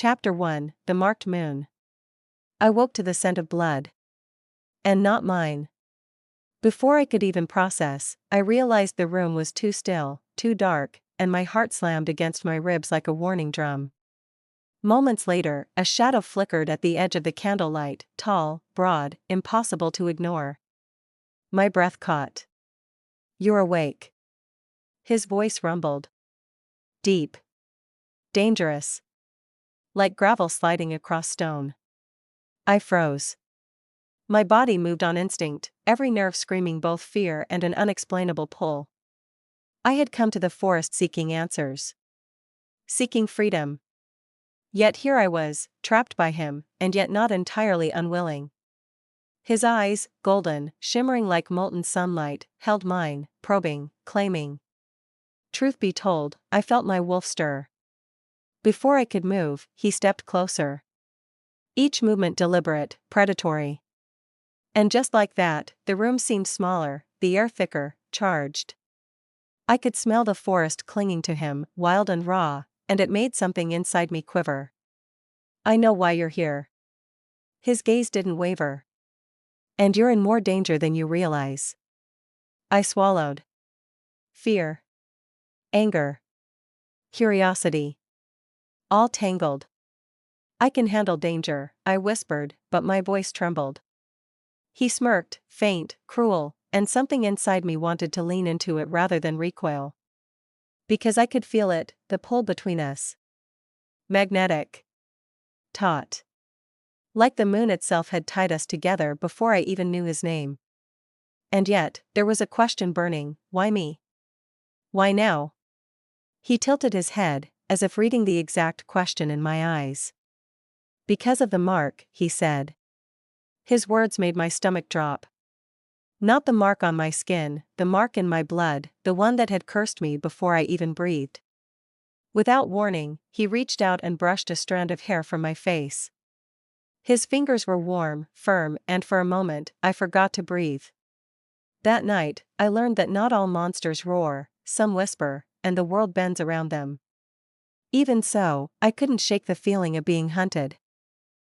Chapter 1, The Marked Moon. I woke to the scent of blood. And not mine. Before I could even process, I realized the room was too still, too dark, and my heart slammed against my ribs like a warning drum. Moments later, a shadow flickered at the edge of the candlelight, tall, broad, impossible to ignore. My breath caught. "You're awake." His voice rumbled. Deep. Dangerous. Like gravel sliding across stone. I froze. My body moved on instinct, every nerve screaming both fear and an unexplainable pull. I had come to the forest seeking answers. Seeking freedom. Yet here I was, trapped by him, and yet not entirely unwilling. His eyes, golden, shimmering like molten sunlight, held mine, probing, claiming. Truth be told, I felt my wolf stir. Before I could move, he stepped closer. Each movement deliberate, predatory. And just like that, the room seemed smaller, the air thicker, charged. I could smell the forest clinging to him, wild and raw, and it made something inside me quiver. "I know why you're here." His gaze didn't waver. "And you're in more danger than you realize." I swallowed. Fear. Anger. Curiosity. All tangled. "I can handle danger," I whispered, but my voice trembled. He smirked, faint, cruel, and something inside me wanted to lean into it rather than recoil. Because I could feel it, the pull between us. Magnetic. Taut. Like the moon itself had tied us together before I even knew his name. And yet, there was a question burning: why me? Why now? He tilted his head, as if reading the exact question in my eyes. "Because of the mark," he said. His words made my stomach drop. Not the mark on my skin, the mark in my blood, the one that had cursed me before I even breathed. Without warning, he reached out and brushed a strand of hair from my face. His fingers were warm, firm, and for a moment, I forgot to breathe. That night, I learned that not all monsters roar, some whisper, and the world bends around them. Even so, I couldn't shake the feeling of being hunted.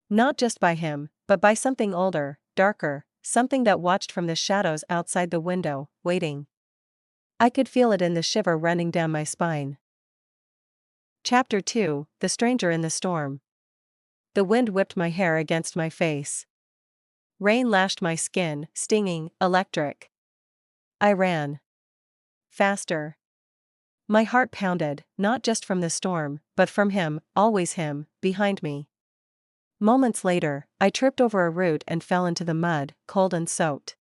Not just by him, but by something older, darker, something that watched from the shadows outside the window, waiting. I could feel it in the shiver running down my spine. Chapter 2, The Stranger in the Storm. The wind whipped my hair against my face. Rain lashed my skin, stinging, electric. I ran. Faster. My heart pounded, not just from the storm, but from him, always him, behind me. Moments later, I tripped over a root and fell into the mud, cold and soaked.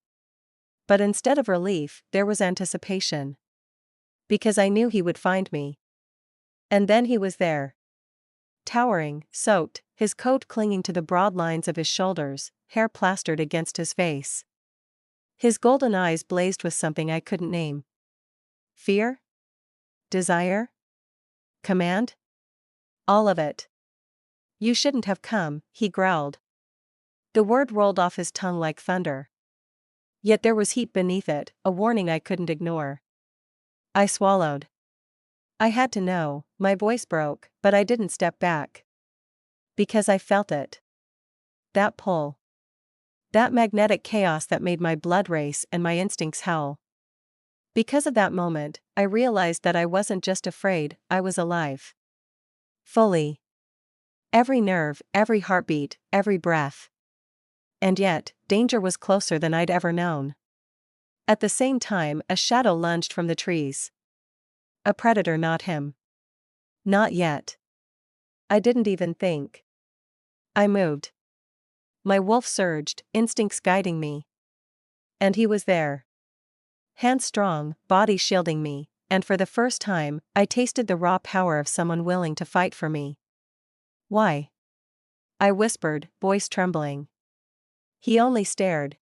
But instead of relief, there was anticipation. Because I knew he would find me. And then he was there. Towering, soaked, his coat clinging to the broad lines of his shoulders, hair plastered against his face. His golden eyes blazed with something I couldn't name. Fear? Desire? Command? All of it. "You shouldn't have come," he growled. The word rolled off his tongue like thunder. Yet there was heat beneath it, a warning I couldn't ignore. I swallowed. I had to know, my voice broke, but I didn't step back. Because I felt it. That pull. That magnetic chaos that made my blood race and my instincts howl. Because of that moment, I realized that I wasn't just afraid, I was alive. Fully. Every nerve, every heartbeat, every breath. And yet, danger was closer than I'd ever known. At the same time, a shadow lunged from the trees. A predator, not him. Not yet. I didn't even think. I moved. My wolf surged, instincts guiding me. And he was there. Hands strong, body shielding me, and for the first time, I tasted the raw power of someone willing to fight for me. "Why?" I whispered, voice trembling. He only stared.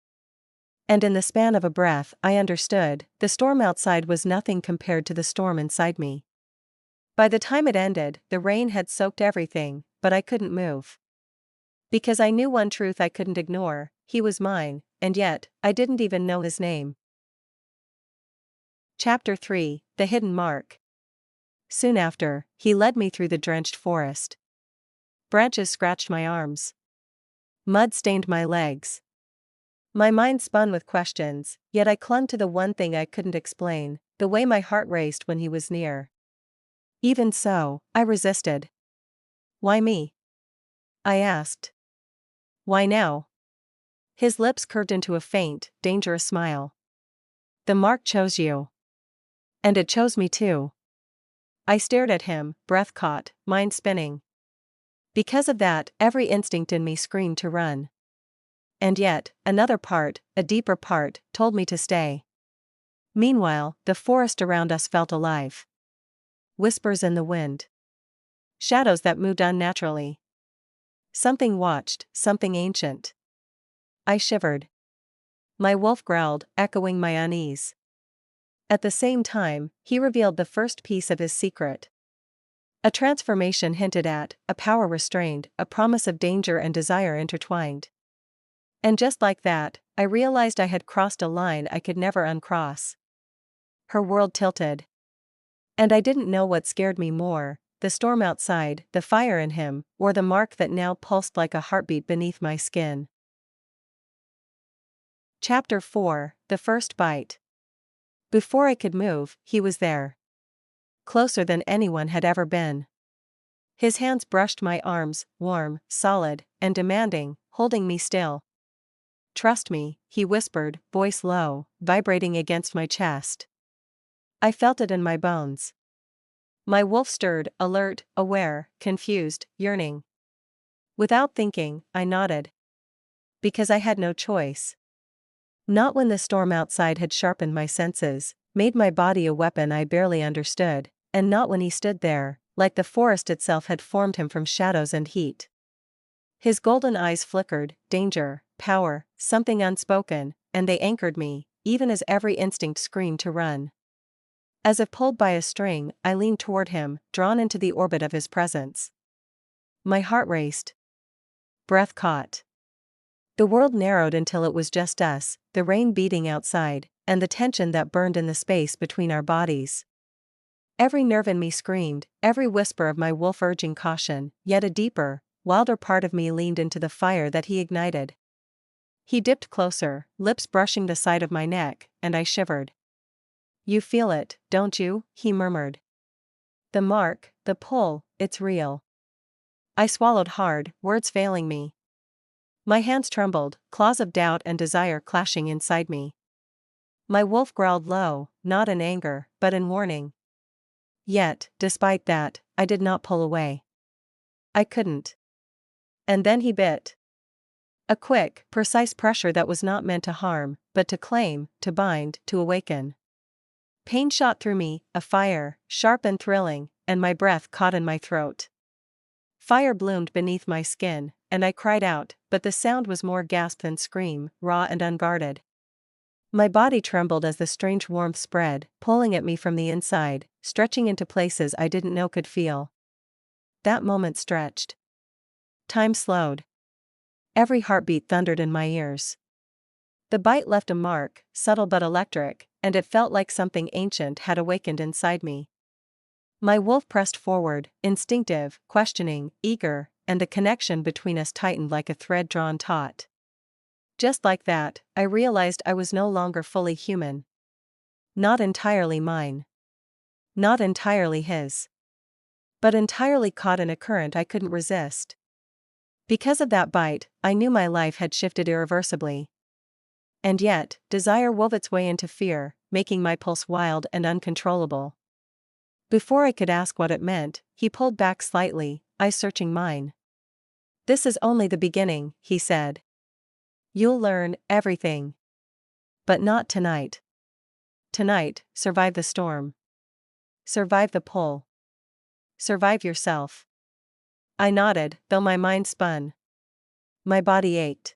And in the span of a breath, I understood, the storm outside was nothing compared to the storm inside me. By the time it ended, the rain had soaked everything, but I couldn't move. Because I knew one truth I couldn't ignore: he was mine, and yet, I didn't even know his name. Chapter 3, The Hidden Mark. Soon after, he led me through the drenched forest. Branches scratched my arms. Mud stained my legs. My mind spun with questions, yet I clung to the one thing I couldn't explain, the way my heart raced when he was near. Even so, I resisted. Why me? I asked. Why now? His lips curved into a faint, dangerous smile. The mark chose you. And it chose me too. I stared at him, breath caught, mind spinning. Because of that, every instinct in me screamed to run. And yet, another part, a deeper part, told me to stay. Meanwhile, the forest around us felt alive. Whispers in the wind. Shadows that moved unnaturally. Something watched, something ancient. I shivered. My wolf growled, echoing my unease. At the same time, he revealed the first piece of his secret. A transformation hinted at, a power restrained, a promise of danger and desire intertwined. And just like that, I realized I had crossed a line I could never uncross. Her world tilted. And I didn't know what scared me more, the storm outside, the fire in him, or the mark that now pulsed like a heartbeat beneath my skin. Chapter 4, The First Bite. Before I could move, he was there. Closer than anyone had ever been. His hands brushed my arms, warm, solid, and demanding, holding me still. Trust me, he whispered, voice low, vibrating against my chest. I felt it in my bones. My wolf stirred, alert, aware, confused, yearning. Without thinking, I nodded. Because I had no choice. Not when the storm outside had sharpened my senses, made my body a weapon I barely understood, and not when he stood there, like the forest itself had formed him from shadows and heat. His golden eyes flickered, danger, power, something unspoken, and they anchored me, even as every instinct screamed to run. As if pulled by a string, I leaned toward him, drawn into the orbit of his presence. My heart raced. Breath caught. The world narrowed until it was just us, the rain beating outside, and the tension that burned in the space between our bodies. Every nerve in me screamed, every whisper of my wolf urging caution, yet a deeper, wilder part of me leaned into the fire that he ignited. He dipped closer, lips brushing the side of my neck, and I shivered. You feel it, don't you? He murmured. The mark, the pull, it's real. I swallowed hard, words failing me. My hands trembled, claws of doubt and desire clashing inside me. My wolf growled low, not in anger, but in warning. Yet, despite that, I did not pull away. I couldn't. And then he bit. A quick, precise pressure that was not meant to harm, but to claim, to bind, to awaken. Pain shot through me, a fire, sharp and thrilling, and my breath caught in my throat. Fire bloomed beneath my skin, and I cried out, but the sound was more gasp than scream, raw and unguarded. My body trembled as the strange warmth spread, pulling at me from the inside, stretching into places I didn't know could feel. That moment stretched. Time slowed. Every heartbeat thundered in my ears. The bite left a mark, subtle but electric, and it felt like something ancient had awakened inside me. My wolf pressed forward, instinctive, questioning, eager, and the connection between us tightened like a thread drawn taut. Just like that, I realized I was no longer fully human. Not entirely mine. Not entirely his. But entirely caught in a current I couldn't resist. Because of that bite, I knew my life had shifted irreversibly. And yet, desire wove its way into fear, making my pulse wild and uncontrollable. Before I could ask what it meant, he pulled back slightly, eyes searching mine. This is only the beginning, he said. You'll learn everything. But not tonight. Tonight, survive the storm. Survive the pull. Survive yourself. I nodded, though my mind spun. My body ached.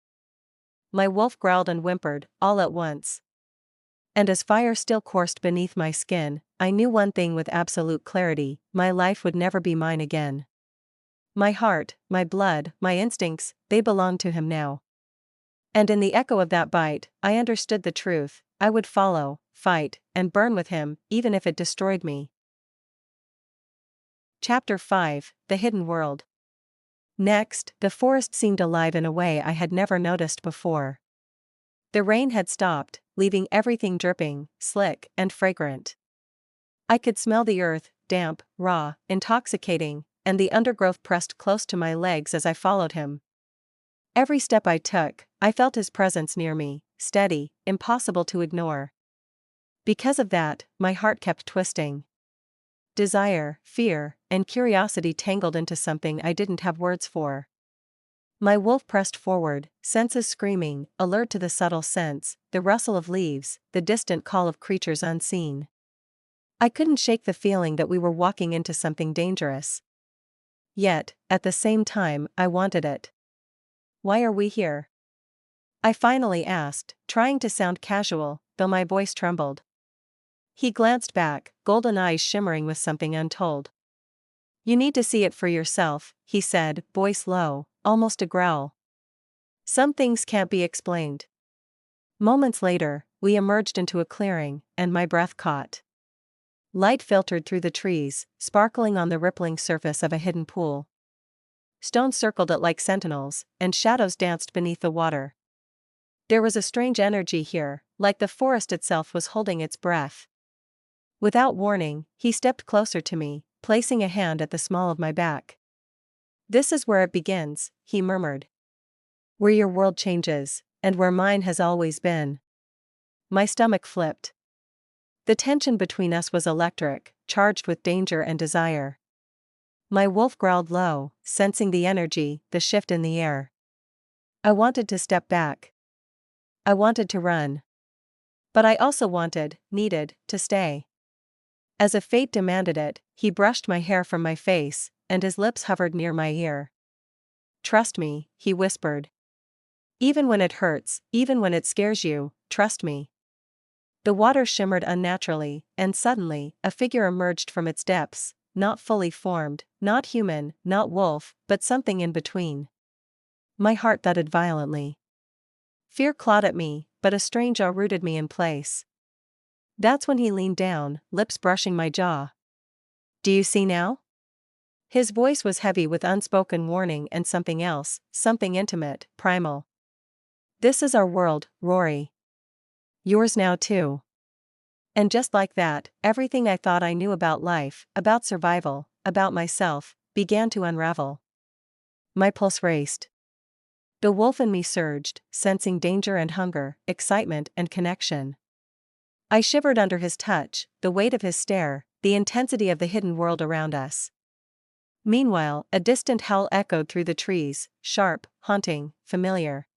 My wolf growled and whimpered, all at once. And as fire still coursed beneath my skin, I knew one thing with absolute clarity: my life would never be mine again. My heart, my blood, my instincts, they belonged to him now. And in the echo of that bite, I understood the truth: I would follow, fight, and burn with him, even if it destroyed me. Chapter 5, The Hidden World. Next, the forest seemed alive in a way I had never noticed before. The rain had stopped, leaving everything dripping, slick, and fragrant. I could smell the earth, damp, raw, intoxicating, and the undergrowth pressed close to my legs as I followed him. Every step I took, I felt his presence near me, steady, impossible to ignore. Because of that, my heart kept twisting. Desire, fear, and curiosity tangled into something I didn't have words for. My wolf pressed forward, senses screaming, alert to the subtle scents, the rustle of leaves, the distant call of creatures unseen. I couldn't shake the feeling that we were walking into something dangerous. Yet, at the same time, I wanted it. "Why are we here?" I finally asked, trying to sound casual, though my voice trembled. He glanced back, golden eyes shimmering with something untold. "You need to see it for yourself," he said, voice low, almost a growl. "Some things can't be explained." Moments later, we emerged into a clearing, and my breath caught. Light filtered through the trees, sparkling on the rippling surface of a hidden pool. Stones circled it like sentinels, and shadows danced beneath the water. There was a strange energy here, like the forest itself was holding its breath. Without warning, he stepped closer to me, placing a hand at the small of my back. "This is where it begins," he murmured. "Where your world changes, and where mine has always been." My stomach flipped. The tension between us was electric, charged with danger and desire. My wolf growled low, sensing the energy, the shift in the air. I wanted to step back. I wanted to run. But I also needed, to stay. As if fate demanded it, he brushed my hair from my face, and his lips hovered near my ear. "Trust me," he whispered. "Even when it hurts, even when it scares you, trust me." The water shimmered unnaturally, and suddenly, a figure emerged from its depths, not fully formed, not human, not wolf, but something in between. My heart thudded violently. Fear clawed at me, but a strange awe rooted me in place. That's when he leaned down, lips brushing my jaw. "Do you see now?" His voice was heavy with unspoken warning and something else, something intimate, primal. "This is our world, Rory. Yours now too." And just like that, everything I thought I knew about life, about survival, about myself, began to unravel. My pulse raced. The wolf in me surged, sensing danger and hunger, excitement and connection. I shivered under his touch, the weight of his stare, the intensity of the hidden world around us. Meanwhile, a distant howl echoed through the trees, sharp, haunting, familiar.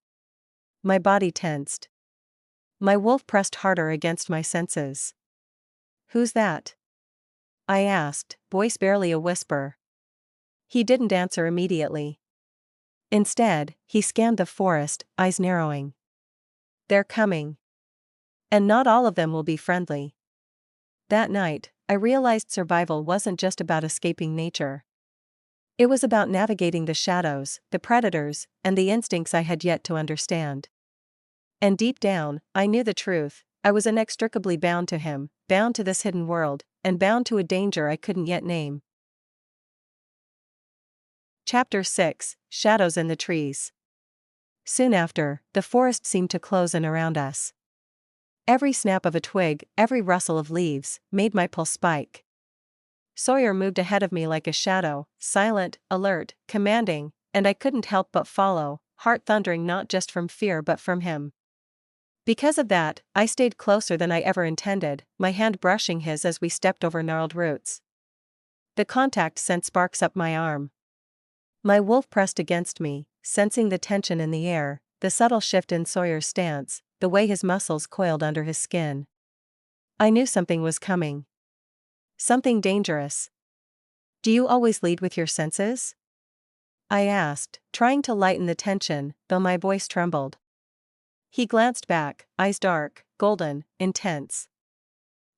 My body tensed. My wolf pressed harder against my senses. "Who's that?" I asked, voice barely a whisper. He didn't answer immediately. Instead, he scanned the forest, eyes narrowing. "They're coming. And not all of them will be friendly." That night, I realized survival wasn't just about escaping nature. It was about navigating the shadows, the predators, and the instincts I had yet to understand. And deep down, I knew the truth. I was inextricably bound to him, bound to this hidden world, and bound to a danger I couldn't yet name. Chapter 6: Shadows in the Trees. Soon after, the forest seemed to close in around us. Every snap of a twig, every rustle of leaves, made my pulse spike. Sawyer moved ahead of me like a shadow, silent, alert, commanding, and I couldn't help but follow, heart thundering not just from fear but from him. Because of that, I stayed closer than I ever intended, my hand brushing his as we stepped over gnarled roots. The contact sent sparks up my arm. My wolf pressed against me, sensing the tension in the air, the subtle shift in Sawyer's stance, the way his muscles coiled under his skin. I knew something was coming. Something dangerous. "Do you always lead with your senses?" I asked, trying to lighten the tension, though my voice trembled. He glanced back, eyes dark, golden, intense.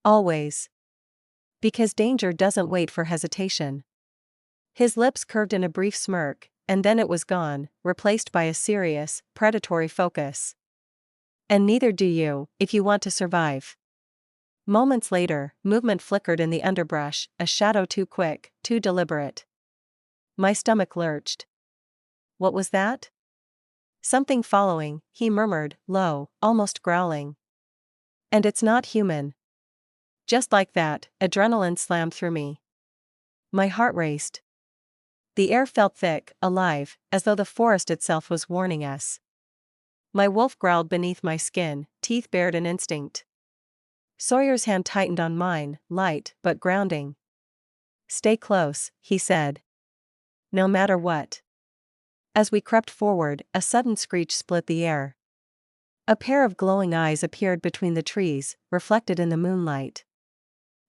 "Always. Because danger doesn't wait for hesitation." His lips curved in a brief smirk, and then it was gone, replaced by a serious, predatory focus. "And neither do you, if you want to survive." Moments later, movement flickered in the underbrush, a shadow too quick, too deliberate. My stomach lurched. what was that? Something following, he murmured, low, almost growling. And it's not human. Just like that, adrenaline slammed through me. My heart raced. The air felt thick, alive, as though the forest itself was warning us. My wolf growled beneath my skin, teeth bared in instinct. Sawyer's hand tightened on mine, light but grounding. Stay close, he said. No matter what. As we crept forward, a sudden screech split the air. A pair of glowing eyes appeared between the trees, reflected in the moonlight.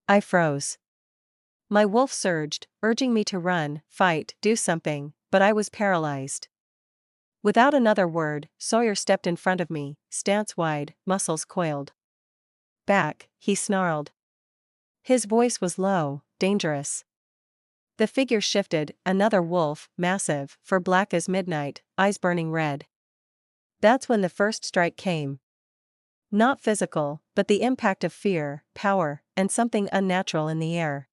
I froze. My wolf surged, urging me to run, fight, do something, but I was paralyzed. Without another word, Sawyer stepped in front of me, stance wide, muscles coiled. Back, he snarled. His voice was low, dangerous. The figure shifted, another wolf, massive, fur black as midnight, eyes burning red. That's when the first strike came. Not physical, but the impact of fear, power, and something unnatural in the air.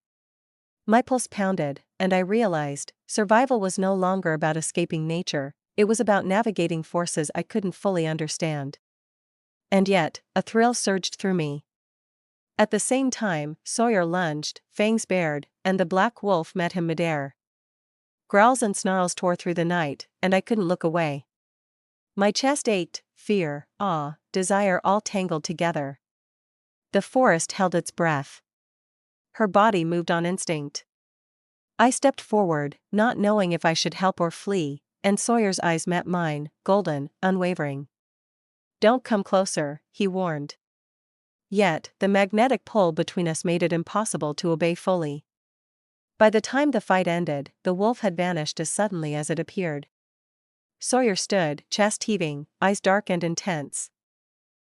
My pulse pounded, and I realized, survival was no longer about escaping nature, it was about navigating forces I couldn't fully understand. And yet, a thrill surged through me. At the same time, Sawyer lunged, fangs bared, and the black wolf met him midair. Growls and snarls tore through the night, and I couldn't look away. My chest ached, fear, awe, desire all tangled together. The forest held its breath. Her body moved on instinct. I stepped forward, not knowing if I should help or flee, and Sawyer's eyes met mine, golden, unwavering. Don't come closer, he warned. Yet, the magnetic pull between us made it impossible to obey fully. By the time the fight ended, the wolf had vanished as suddenly as it appeared. Sawyer stood, chest heaving, eyes dark and intense.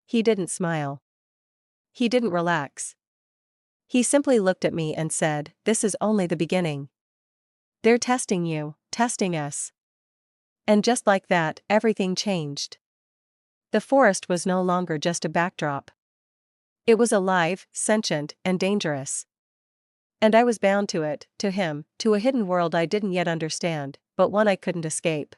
He didn't smile. He didn't relax. He simply looked at me and said, "This is only the beginning. They're testing you, testing us." And just like that, everything changed. The forest was no longer just a backdrop. It was alive, sentient, and dangerous. And I was bound to it, to him, to a hidden world I didn't yet understand, but one I couldn't escape.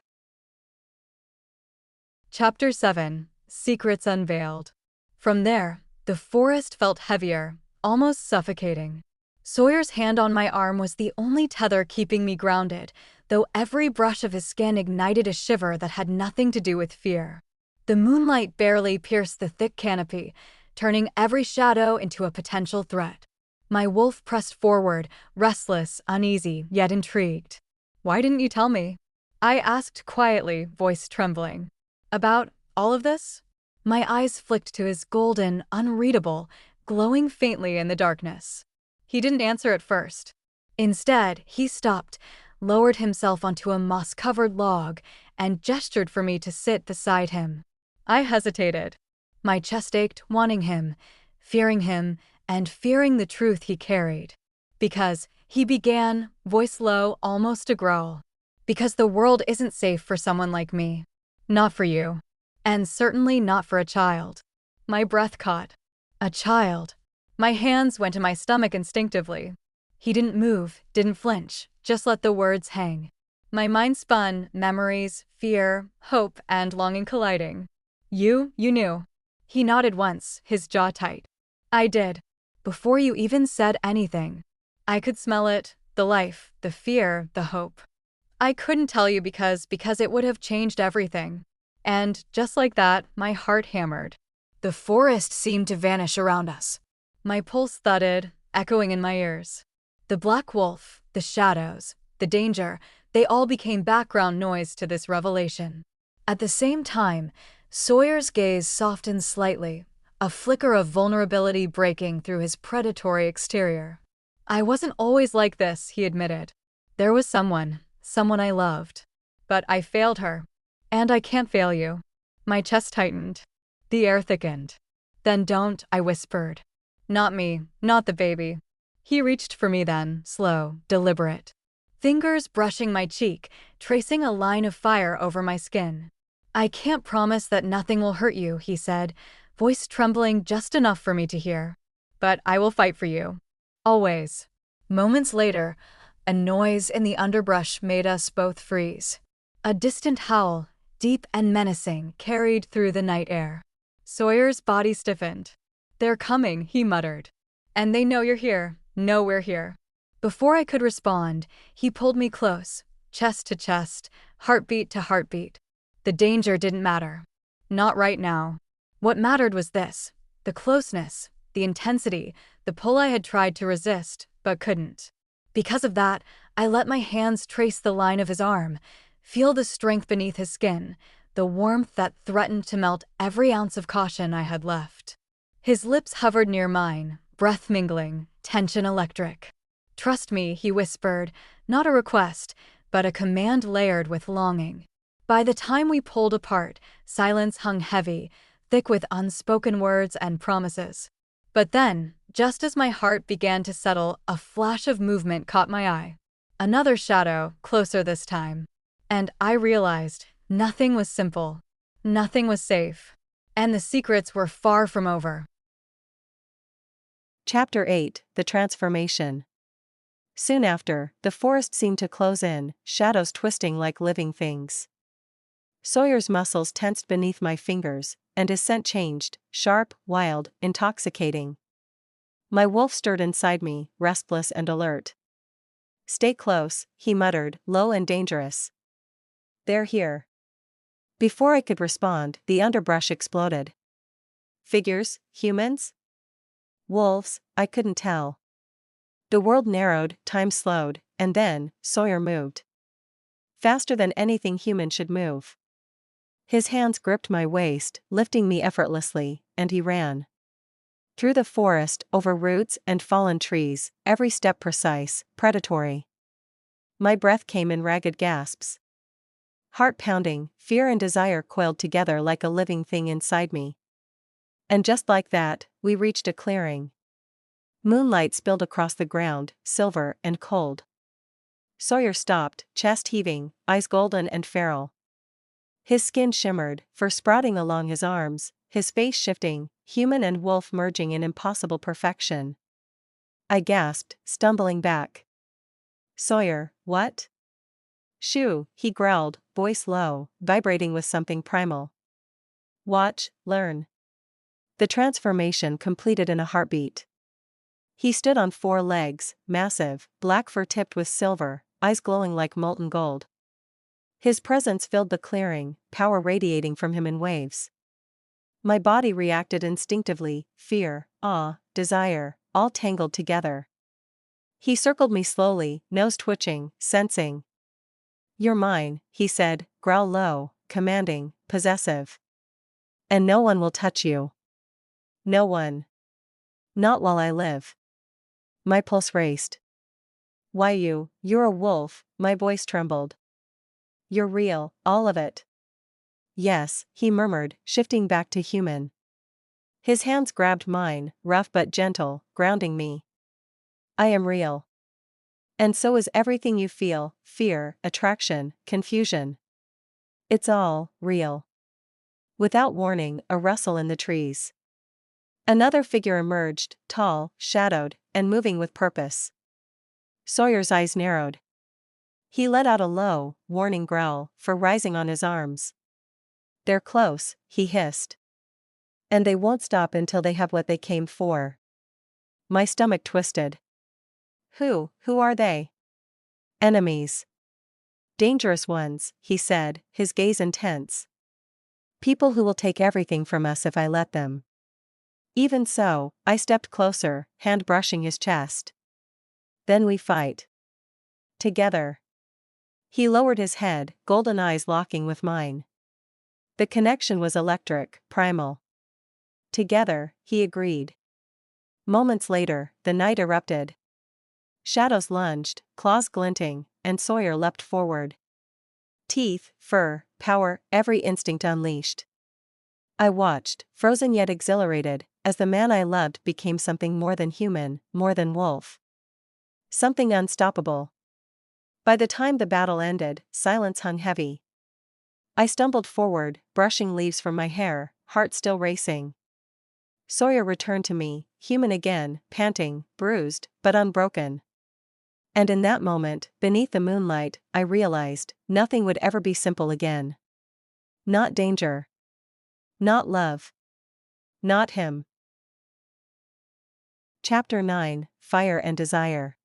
Chapter 7: Secrets Unveiled. From there, the forest felt heavier, almost suffocating. Sawyer's hand on my arm was the only tether keeping me grounded, though every brush of his skin ignited a shiver that had nothing to do with fear. The moonlight barely pierced the thick canopy, turning every shadow into a potential threat. My wolf pressed forward, restless, uneasy, yet intrigued. "Why didn't you tell me?" I asked quietly, voice trembling. "About all of this?" My eyes flicked to his golden, unreadable, glowing faintly in the darkness. He didn't answer at first. Instead, he stopped, lowered himself onto a moss-covered log, and gestured for me to sit beside him. I hesitated. My chest ached, wanting him, and fearing the truth he carried. Because, he began, voice low, almost a growl. Because the world isn't safe for someone like me. Not for you. And certainly not for a child. My breath caught. A child. My hands went to my stomach instinctively. He didn't move, didn't flinch, just let the words hang. My mind spun, memories, fear, hope, and longing colliding. You knew." He nodded once, his jaw tight. "I did. Before you even said anything. I could smell it, the life, the fear, the hope. I couldn't tell you because it would have changed everything." And, just like that, my heart hammered. The forest seemed to vanish around us. My pulse thudded, echoing in my ears. The black wolf, the shadows, the danger, they all became background noise to this revelation. At the same time, Sawyer's gaze softened slightly, a flicker of vulnerability breaking through his predatory exterior. "I wasn't always like this," he admitted. "There was someone I loved. But I failed her. And I can't fail you." My chest tightened. The air thickened. "Then don't," I whispered. "Not me, not the baby." He reached for me then, slow, deliberate. Fingers brushing my cheek, tracing a line of fire over my skin. "I can't promise that nothing will hurt you," he said, voice trembling just enough for me to hear. "But I will fight for you. Always." Moments later, a noise in the underbrush made us both freeze. A distant howl, deep and menacing, carried through the night air. Sawyer's body stiffened. "They're coming," he muttered. "And they know you're here. Know we're here." Before I could respond, he pulled me close, chest to chest, heartbeat to heartbeat. The danger didn't matter. Not right now. What mattered was this: the closeness, the intensity, the pull I had tried to resist, but couldn't. Because of that, I let my hands trace the line of his arm, feel the strength beneath his skin, the warmth that threatened to melt every ounce of caution I had left. His lips hovered near mine, breath mingling, tension electric. "Trust me," he whispered, not a request, but a command layered with longing. By the time we pulled apart, silence hung heavy, thick with unspoken words and promises. But then, just as my heart began to settle, a flash of movement caught my eye. Another shadow, closer this time. And I realized nothing was simple. Nothing was safe. And the secrets were far from over. Chapter 8: The Transformation. Soon after, the forest seemed to close in, shadows twisting like living things. Sawyer's muscles tensed beneath my fingers, and his scent changed, sharp, wild, intoxicating. My wolf stirred inside me, restless and alert. "Stay close," he muttered, low and dangerous. "They're here." Before I could respond, the underbrush exploded. Figures, humans? Wolves, I couldn't tell. The world narrowed, time slowed, and then, Sawyer moved. Faster than anything human should move. His hands gripped my waist, lifting me effortlessly, and he ran. Through the forest, over roots and fallen trees, every step precise, predatory. My breath came in ragged gasps. Heart pounding, fear and desire coiled together like a living thing inside me. And just like that, we reached a clearing. Moonlight spilled across the ground, silver and cold. Sawyer stopped, chest heaving, eyes golden and feral. His skin shimmered, fur sprouting along his arms, his face shifting, human and wolf merging in impossible perfection. I gasped, stumbling back. "Sawyer, what?" "Shoo," he growled, voice low, vibrating with something primal. "Watch, learn." The transformation completed in a heartbeat. He stood on 4 legs, massive, black fur tipped with silver, eyes glowing like molten gold. His presence filled the clearing, power radiating from him in waves. My body reacted instinctively, fear, awe, desire, all tangled together. He circled me slowly, nose twitching, sensing. "You're mine," he said, growl low, commanding, possessive. "And no one will touch you. No one. Not while I live." My pulse raced. "Why you're a wolf," my voice trembled. "You're real, all of it." "Yes," he murmured, shifting back to human. His hands grabbed mine, rough but gentle, grounding me. "I am real. And so is everything you feel, fear, attraction, confusion. It's all real." Without warning, a rustle in the trees. Another figure emerged, tall, shadowed, and moving with purpose. Sawyer's eyes narrowed. He let out a low, warning growl, fur rising on his arms. "They're close," he hissed. "And they won't stop until they have what they came for." My stomach twisted. Who are they?" "Enemies. Dangerous ones," he said, his gaze intense. "People who will take everything from us if I let them." Even so, I stepped closer, hand brushing his chest. "Then we fight. Together." He lowered his head, golden eyes locking with mine. The connection was electric, primal. "Together," he agreed. Moments later, the night erupted. Shadows lunged, claws glinting, and Sawyer leapt forward. Teeth, fur, power, every instinct unleashed. I watched, frozen yet exhilarated, as the man I loved became something more than human, more than wolf. Something unstoppable. By the time the battle ended, silence hung heavy. I stumbled forward, brushing leaves from my hair, heart still racing. Sawyer returned to me, human again, panting, bruised, but unbroken. And in that moment, beneath the moonlight, I realized nothing would ever be simple again. Not danger. Not love. Not him. Chapter 9, Fire and Desire.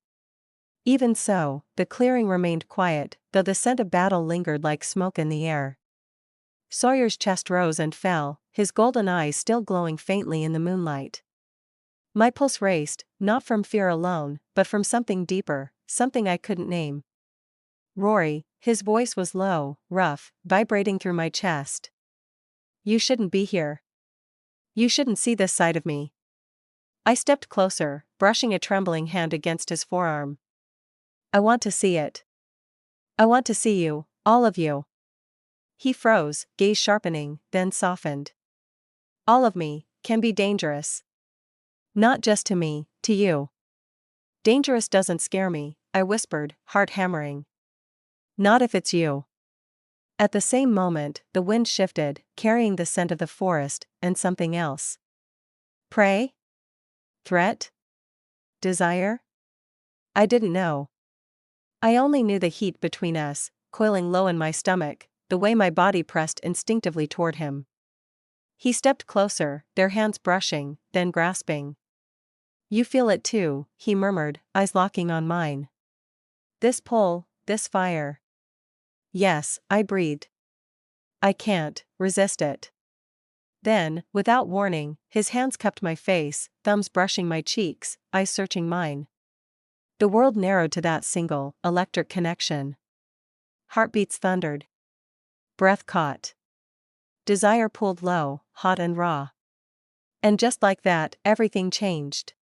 Even so, the clearing remained quiet, though the scent of battle lingered like smoke in the air. Sawyer's chest rose and fell, his golden eyes still glowing faintly in the moonlight. My pulse raced, not from fear alone, but from something deeper, something I couldn't name. Rory, his voice was low, rough, vibrating through my chest. You shouldn't be here. You shouldn't see this side of me. I stepped closer, brushing a trembling hand against his forearm. I want to see it. I want to see you, all of you. He froze, gaze sharpening, then softened. All of me can be dangerous. Not just to me, to you. Dangerous doesn't scare me, I whispered, heart hammering. Not if it's you. At the same moment, the wind shifted, carrying the scent of the forest, and something else. Prey? Threat? Desire? I didn't know. I only knew the heat between us, coiling low in my stomach, the way my body pressed instinctively toward him. He stepped closer, their hands brushing, then grasping. You feel it too, he murmured, eyes locking on mine. This pull, this fire. Yes, I breathed. I can't resist it. Then, without warning, his hands cupped my face, thumbs brushing my cheeks, eyes searching mine. The world narrowed to that single, electric connection. Heartbeats thundered. Breath caught. Desire pulled low, hot and raw. And just like that, everything changed.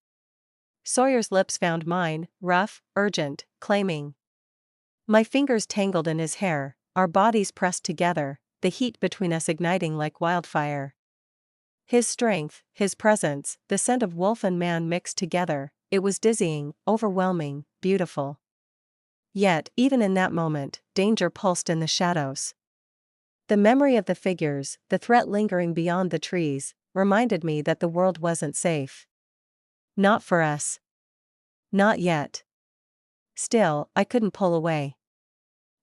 Sawyer's lips found mine, rough, urgent, claiming. My fingers tangled in his hair, our bodies pressed together, the heat between us igniting like wildfire. His strength, his presence, the scent of wolf and man mixed together, it was dizzying, overwhelming, beautiful. Yet, even in that moment, danger pulsed in the shadows. The memory of the figures, the threat lingering beyond the trees, reminded me that the world wasn't safe. Not for us. Not yet. Still, I couldn't pull away.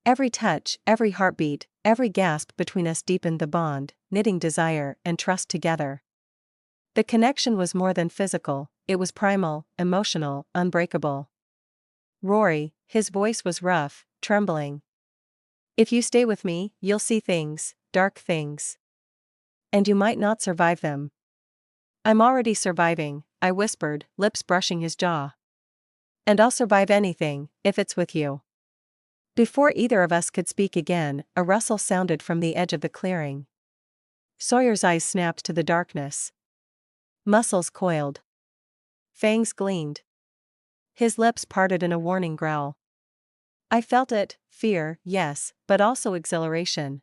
Every touch, every heartbeat, every gasp between us deepened the bond, knitting desire and trust together. The connection was more than physical, it was primal, emotional, unbreakable. Rory, his voice was rough, trembling. If you stay with me, you'll see things, dark things. And you might not survive them. I'm already surviving, I whispered, lips brushing his jaw. And I'll survive anything, if it's with you. Before either of us could speak again, a rustle sounded from the edge of the clearing. Sawyer's eyes snapped to the darkness. Muscles coiled. Fangs gleamed. His lips parted in a warning growl. I felt it, fear, yes, but also exhilaration.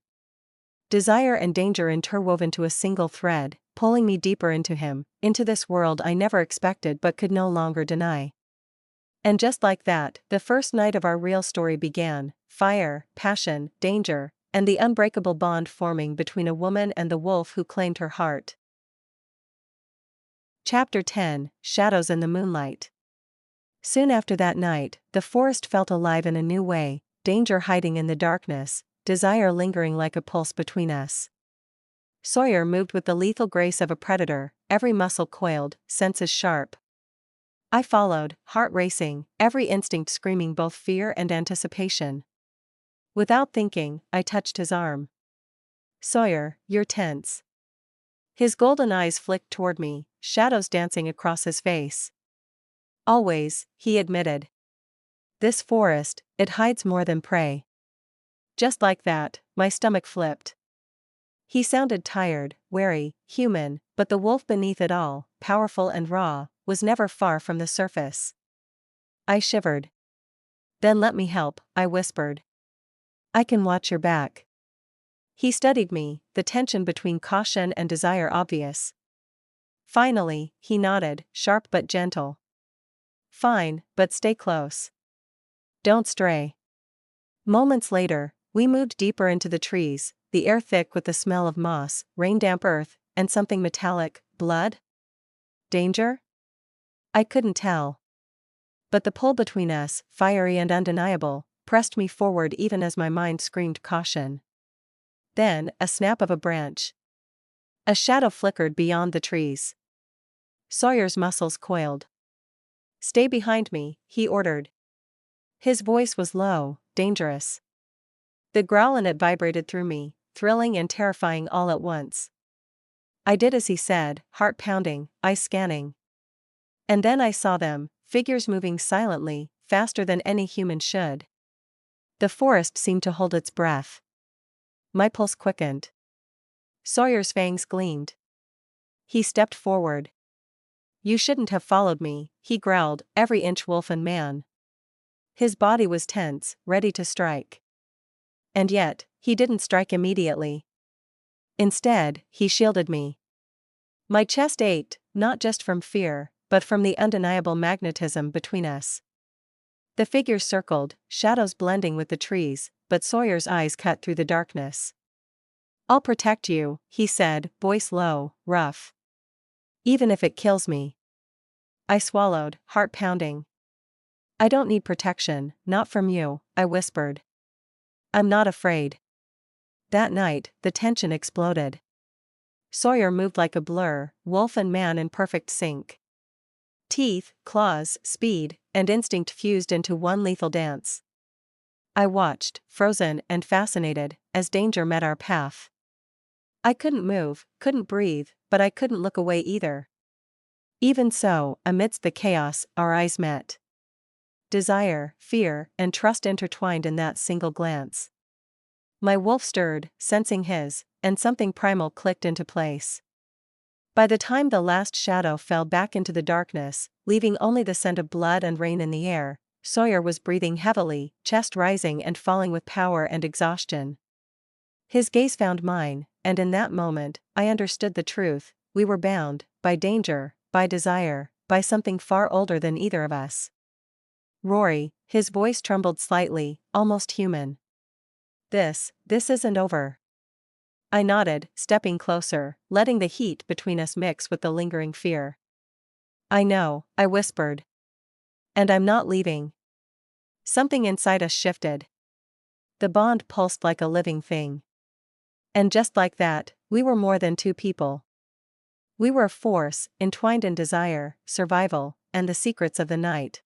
Desire and danger interwove into a single thread, pulling me deeper into him, into this world I never expected but could no longer deny. And just like that, the first night of our real story began, fire, passion, danger, and the unbreakable bond forming between a woman and the wolf who claimed her heart. Chapter 10, Shadows in the Moonlight. Soon after that night, the forest felt alive in a new way, danger hiding in the darkness, desire lingering like a pulse between us. Sawyer moved with the lethal grace of a predator, every muscle coiled, senses sharp. I followed, heart racing, every instinct screaming both fear and anticipation. Without thinking, I touched his arm. Sawyer, you're tense. His golden eyes flicked toward me, shadows dancing across his face. Always, he admitted. This forest, it hides more than prey. Just like that, my stomach flipped. He sounded tired, wary, human, but the wolf beneath it all, powerful and raw, was never far from the surface. I shivered. Then let me help, I whispered. I can watch your back. He studied me, the tension between caution and desire obvious. Finally, he nodded, sharp but gentle. Fine, but stay close. Don't stray. Moments later, we moved deeper into the trees, the air thick with the smell of moss, rain-damp earth, and something metallic, blood? Danger? I couldn't tell. But the pull between us, fiery and undeniable, pressed me forward even as my mind screamed caution. Then, a snap of a branch. A shadow flickered beyond the trees. Sawyer's muscles coiled. "Stay behind me," he ordered. His voice was low, dangerous. The growl in it vibrated through me, thrilling and terrifying all at once. I did as he said, heart pounding, eyes scanning. And then I saw them, figures moving silently, faster than any human should. The forest seemed to hold its breath. My pulse quickened. Sawyer's fangs gleamed. He stepped forward. "You shouldn't have followed me," he growled, every inch wolf and man. His body was tense, ready to strike. And yet, he didn't strike immediately. Instead, he shielded me. My chest ached, not just from fear, but from the undeniable magnetism between us. The figures circled, shadows blending with the trees, but Sawyer's eyes cut through the darkness. "I'll protect you," he said, voice low, rough. "Even if it kills me." I swallowed, heart pounding. "I don't need protection, not from you," I whispered. "I'm not afraid." That night, the tension exploded. Sawyer moved like a blur, wolf and man in perfect sync. Teeth, claws, speed, and instinct fused into one lethal dance. I watched, frozen and fascinated, as danger met our path. I couldn't move, couldn't breathe, but I couldn't look away either. Even so, amidst the chaos, our eyes met. Desire, fear, and trust intertwined in that single glance. My wolf stirred, sensing his, and something primal clicked into place. By the time the last shadow fell back into the darkness, leaving only the scent of blood and rain in the air, Sawyer was breathing heavily, chest rising and falling with power and exhaustion. His gaze found mine, and in that moment, I understood the truth: we were bound, by danger, by desire, by something far older than either of us. "Rory," his voice trembled slightly, almost human. This isn't over." I nodded, stepping closer, letting the heat between us mix with the lingering fear. "I know," I whispered. "And I'm not leaving." Something inside us shifted. The bond pulsed like a living thing. And just like that, we were more than two people. We were a force, entwined in desire, survival, and the secrets of the night.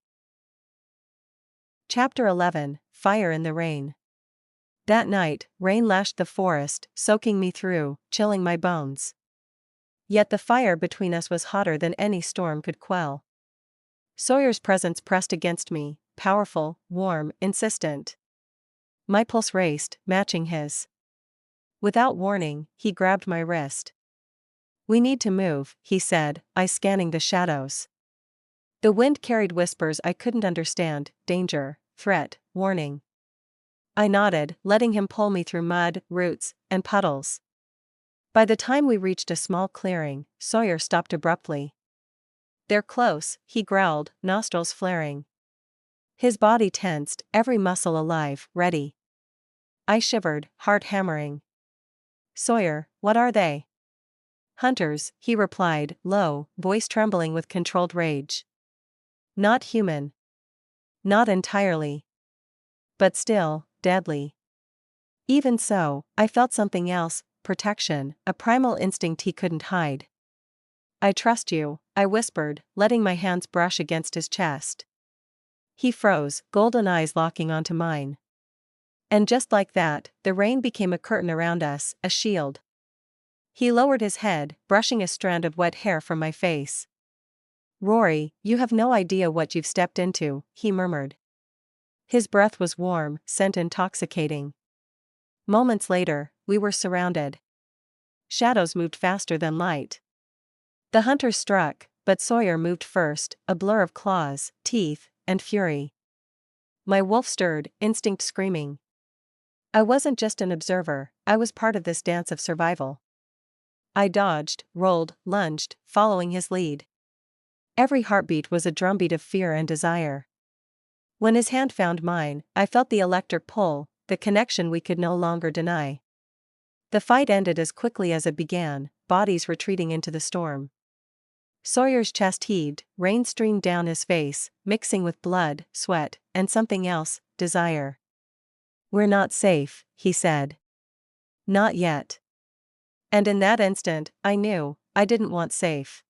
Chapter 11: Fire in the Rain. That night, rain lashed the forest, soaking me through, chilling my bones. Yet the fire between us was hotter than any storm could quell. Sawyer's presence pressed against me, powerful, warm, insistent. My pulse raced, matching his. Without warning, he grabbed my wrist. "We need to move," he said, eyes scanning the shadows. The wind carried whispers I couldn't understand: danger, threat, warning. I nodded, letting him pull me through mud, roots, and puddles. By the time we reached a small clearing, Sawyer stopped abruptly. "They're close," he growled, nostrils flaring. His body tensed, every muscle alive, ready. I shivered, heart hammering. "Sawyer, what are they?" "Hunters," he replied, low, voice trembling with controlled rage. "Not human. Not entirely. But still, deadly." Even so, I felt something else: protection, a primal instinct he couldn't hide. "I trust you," I whispered, letting my hands brush against his chest. He froze, golden eyes locking onto mine. And just like that, the rain became a curtain around us, a shield. He lowered his head, brushing a strand of wet hair from my face. "Rory, you have no idea what you've stepped into," he murmured. His breath was warm, scent intoxicating. Moments later, we were surrounded. Shadows moved faster than light. The hunters struck, but Sawyer moved first, a blur of claws, teeth, and fury. My wolf stirred, instinct screaming. I wasn't just an observer, I was part of this dance of survival. I dodged, rolled, lunged, following his lead. Every heartbeat was a drumbeat of fear and desire. When his hand found mine, I felt the electric pull, the connection we could no longer deny. The fight ended as quickly as it began, bodies retreating into the storm. Sawyer's chest heaved, rain streamed down his face, mixing with blood, sweat, and something else, desire. "We're not safe," he said. "Not yet." And in that instant, I knew, I didn't want safe.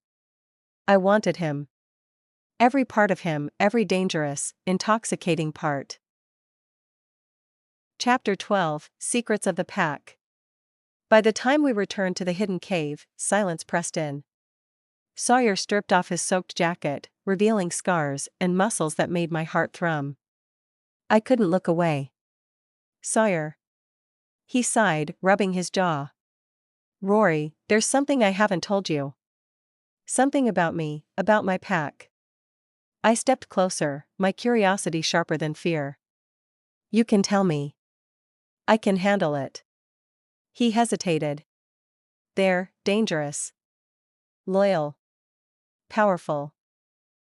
I wanted him. Every part of him, every dangerous, intoxicating part. Chapter 12, Secrets of the Pack. By the time we returned to the hidden cave, silence pressed in. Sawyer stripped off his soaked jacket, revealing scars and muscles that made my heart thrum. I couldn't look away. "Sawyer." He sighed, rubbing his jaw. "Rory, there's something I haven't told you. Something about me, about my pack." I stepped closer, my curiosity sharper than fear. "You can tell me. I can handle it." He hesitated. "They're dangerous. Loyal. Powerful.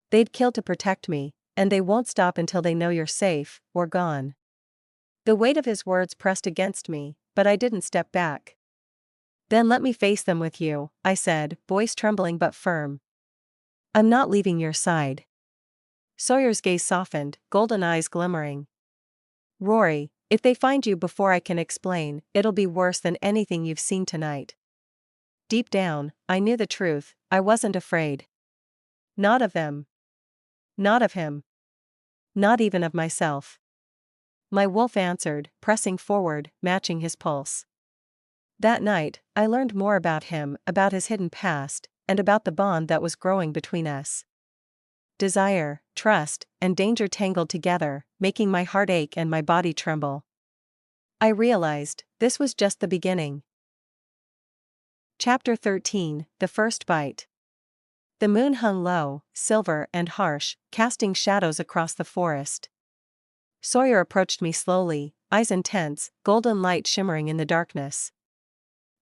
They'd kill to protect me, and they won't stop until they know you're safe, or gone." The weight of his words pressed against me, but I didn't step back. "Then let me face them with you," I said, voice trembling but firm. "I'm not leaving your side." Sawyer's gaze softened, golden eyes glimmering. "Rory, if they find you before I can explain, it'll be worse than anything you've seen tonight." Deep down, I knew the truth, I wasn't afraid. Not of them. Not of him. Not even of myself. My wolf answered, pressing forward, matching his pulse. That night, I learned more about him, about his hidden past, and about the bond that was growing between us. Desire, trust, and danger tangled together, making my heart ache and my body tremble. I realized, this was just the beginning. Chapter 13, The First Bite. The moon hung low, silver and harsh, casting shadows across the forest. Sawyer approached me slowly, eyes intense, golden light shimmering in the darkness.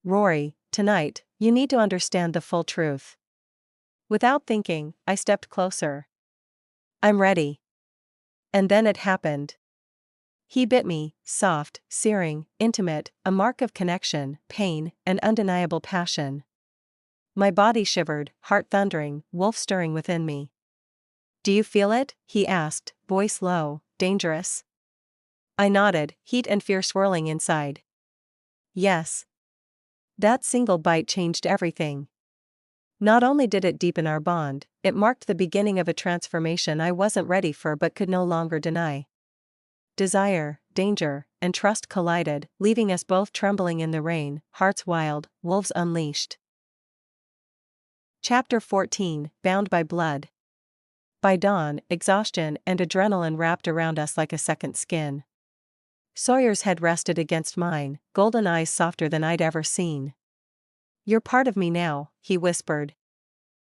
"Rory, tonight, you need to understand the full truth." Without thinking, I stepped closer. "I'm ready." And then it happened. He bit me, soft, searing, intimate, a mark of connection, pain, and undeniable passion. My body shivered, heart thundering, wolf stirring within me. "Do you feel it?" he asked, voice low, dangerous. I nodded, heat and fear swirling inside. "Yes." That single bite changed everything. Not only did it deepen our bond, it marked the beginning of a transformation I wasn't ready for but could no longer deny. Desire, danger, and trust collided, leaving us both trembling in the rain, hearts wild, wolves unleashed. Chapter 14, Bound by Blood. By dawn, exhaustion and adrenaline wrapped around us like a second skin. Sawyer's head rested against mine, golden eyes softer than I'd ever seen. "You're part of me now," he whispered.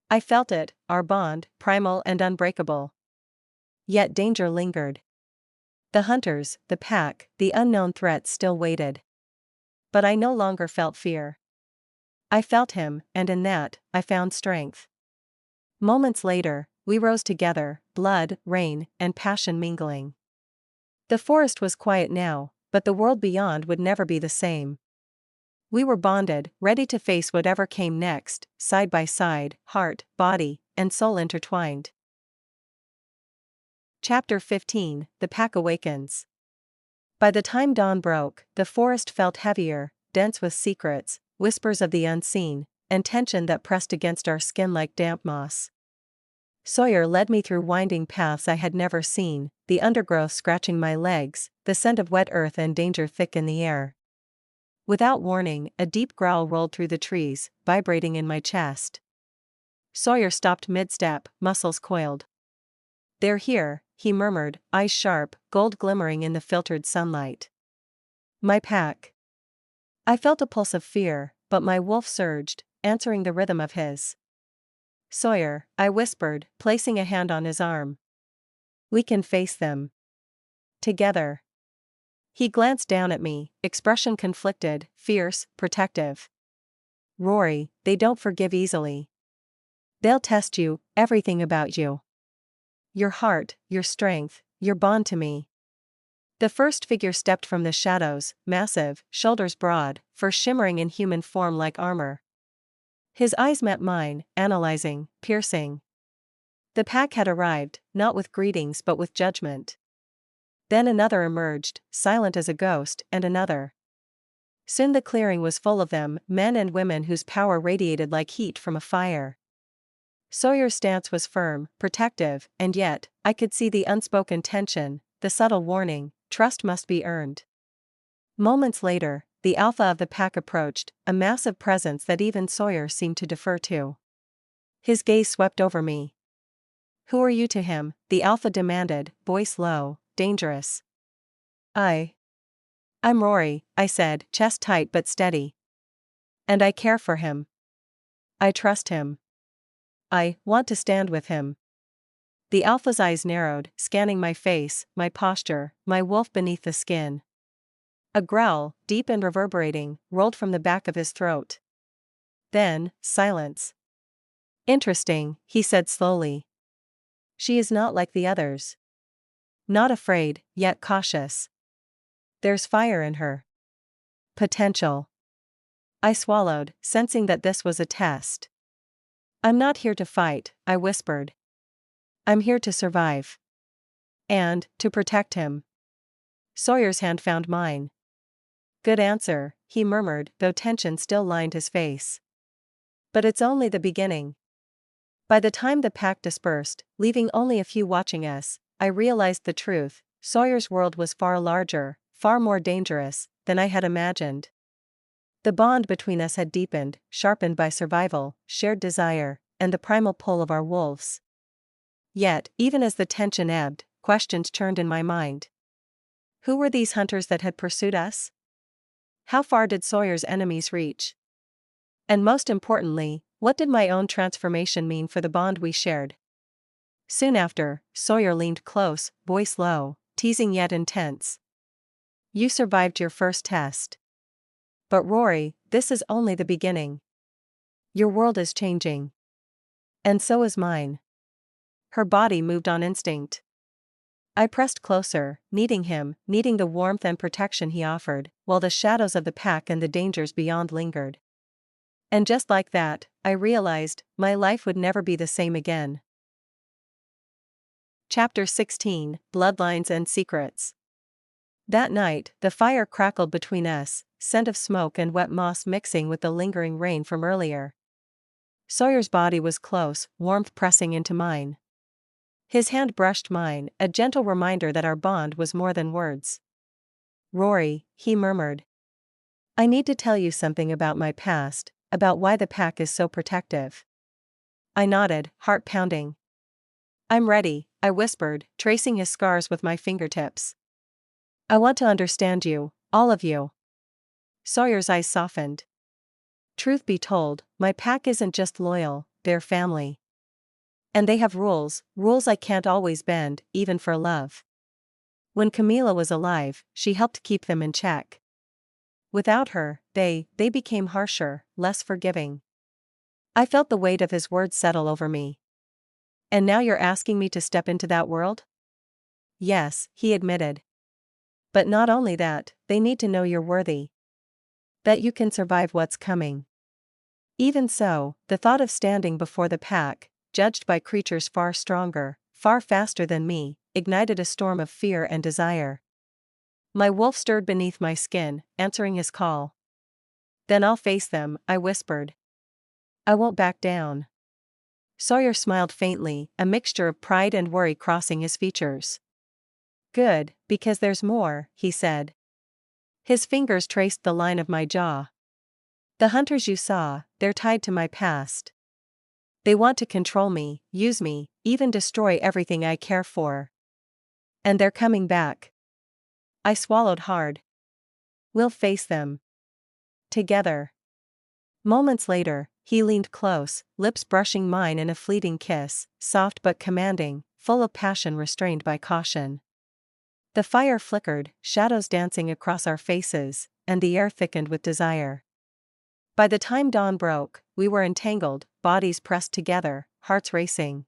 I felt it, our bond, primal and unbreakable. Yet danger lingered. The hunters, the pack, the unknown threats still waited. But I no longer felt fear. I felt him, and in that, I found strength. Moments later, we rose together, blood, rain, and passion mingling. The forest was quiet now, but the world beyond would never be the same. We were bonded, ready to face whatever came next, side by side, heart, body, and soul intertwined. Chapter 15, The Pack Awakens. By the time dawn broke, the forest felt heavier, dense with secrets, whispers of the unseen, and tension that pressed against our skin like damp moss. Sawyer led me through winding paths I had never seen, the undergrowth scratching my legs, the scent of wet earth and danger thick in the air. Without warning, a deep growl rolled through the trees, vibrating in my chest. Sawyer stopped mid-step, muscles coiled. "They're here," he murmured, eyes sharp, gold glimmering in the filtered sunlight. "My pack." I felt a pulse of fear, but my wolf surged, answering the rhythm of his. "Sawyer," I whispered, placing a hand on his arm. "We can face them. Together." He glanced down at me, expression conflicted, fierce, protective. "Rory, they don't forgive easily. They'll test you, everything about you. Your heart, your strength, your bond to me." The first figure stepped from the shadows, massive, shoulders broad, fur shimmering in human form like armor. His eyes met mine, analyzing, piercing. The pack had arrived, not with greetings but with judgment. Then another emerged, silent as a ghost, and another. Soon the clearing was full of them, men and women whose power radiated like heat from a fire. Sawyer's stance was firm, protective, and yet, I could see the unspoken tension, the subtle warning: trust must be earned. Moments later, the alpha of the pack approached, a massive presence that even Sawyer seemed to defer to. His gaze swept over me. "Who are you to him?" the alpha demanded, voice low, dangerous. I'm Rory," I said, chest tight but steady. "And I care for him. I trust him. I want to stand with him." The alpha's eyes narrowed, scanning my face, my posture, my wolf beneath the skin. A growl, deep and reverberating, rolled from the back of his throat. Then, silence. "Interesting," he said slowly. "She is not like the others. Not afraid, yet cautious. There's fire in her. Potential." I swallowed, sensing that this was a test. "I'm not here to fight," I whispered. "I'm here to survive. And, to protect him." Sawyer's hand found mine. "Good answer," he murmured, though tension still lined his face. "But it's only the beginning." By the time the pack dispersed, leaving only a few watching us, I realized the truth: Sawyer's world was far larger, far more dangerous, than I had imagined. The bond between us had deepened, sharpened by survival, shared desire, and the primal pull of our wolves. Yet, even as the tension ebbed, questions churned in my mind. Who were these hunters that had pursued us? How far did Sawyer's enemies reach? And most importantly, what did my own transformation mean for the bond we shared? Soon after, Sawyer leaned close, voice low, teasing yet intense. "You survived your first test. But Rory, this is only the beginning. Your world is changing. And so is mine." Her body moved on instinct. I pressed closer, needing him, needing the warmth and protection he offered, while the shadows of the pack and the dangers beyond lingered. And just like that, I realized, my life would never be the same again. Chapter 16: Bloodlines and Secrets. That night, the fire crackled between us, scent of smoke and wet moss mixing with the lingering rain from earlier. Sawyer's body was close, warmth pressing into mine. His hand brushed mine, a gentle reminder that our bond was more than words. "Rory," he murmured. "I need to tell you something about my past, about why the pack is so protective." I nodded, heart pounding. "I'm ready," I whispered, tracing his scars with my fingertips. "I want to understand you, all of you." Sawyer's eyes softened. "Truth be told, my pack isn't just loyal, they're family. And they have rules, rules I can't always bend, even for love. When Camila was alive, she helped keep them in check. Without her, they became harsher, less forgiving." I felt the weight of his words settle over me. "And now you're asking me to step into that world?" "Yes," he admitted. "But not only that, they need to know you're worthy. That you can survive what's coming." Even so, the thought of standing before the pack, judged by creatures far stronger, far faster than me, ignited a storm of fear and desire. My wolf stirred beneath my skin, answering his call. "Then I'll face them," I whispered. "I won't back down." Sawyer smiled faintly, a mixture of pride and worry crossing his features. "Good, because there's more," he said. His fingers traced the line of my jaw. "The hunters you saw, they're tied to my past. They want to control me, use me, even destroy everything I care for. And they're coming back." I swallowed hard. "We'll face them. Together." Moments later, he leaned close, lips brushing mine in a fleeting kiss, soft but commanding, full of passion restrained by caution. The fire flickered, shadows dancing across our faces, and the air thickened with desire. By the time dawn broke, we were entangled, bodies pressed together, hearts racing.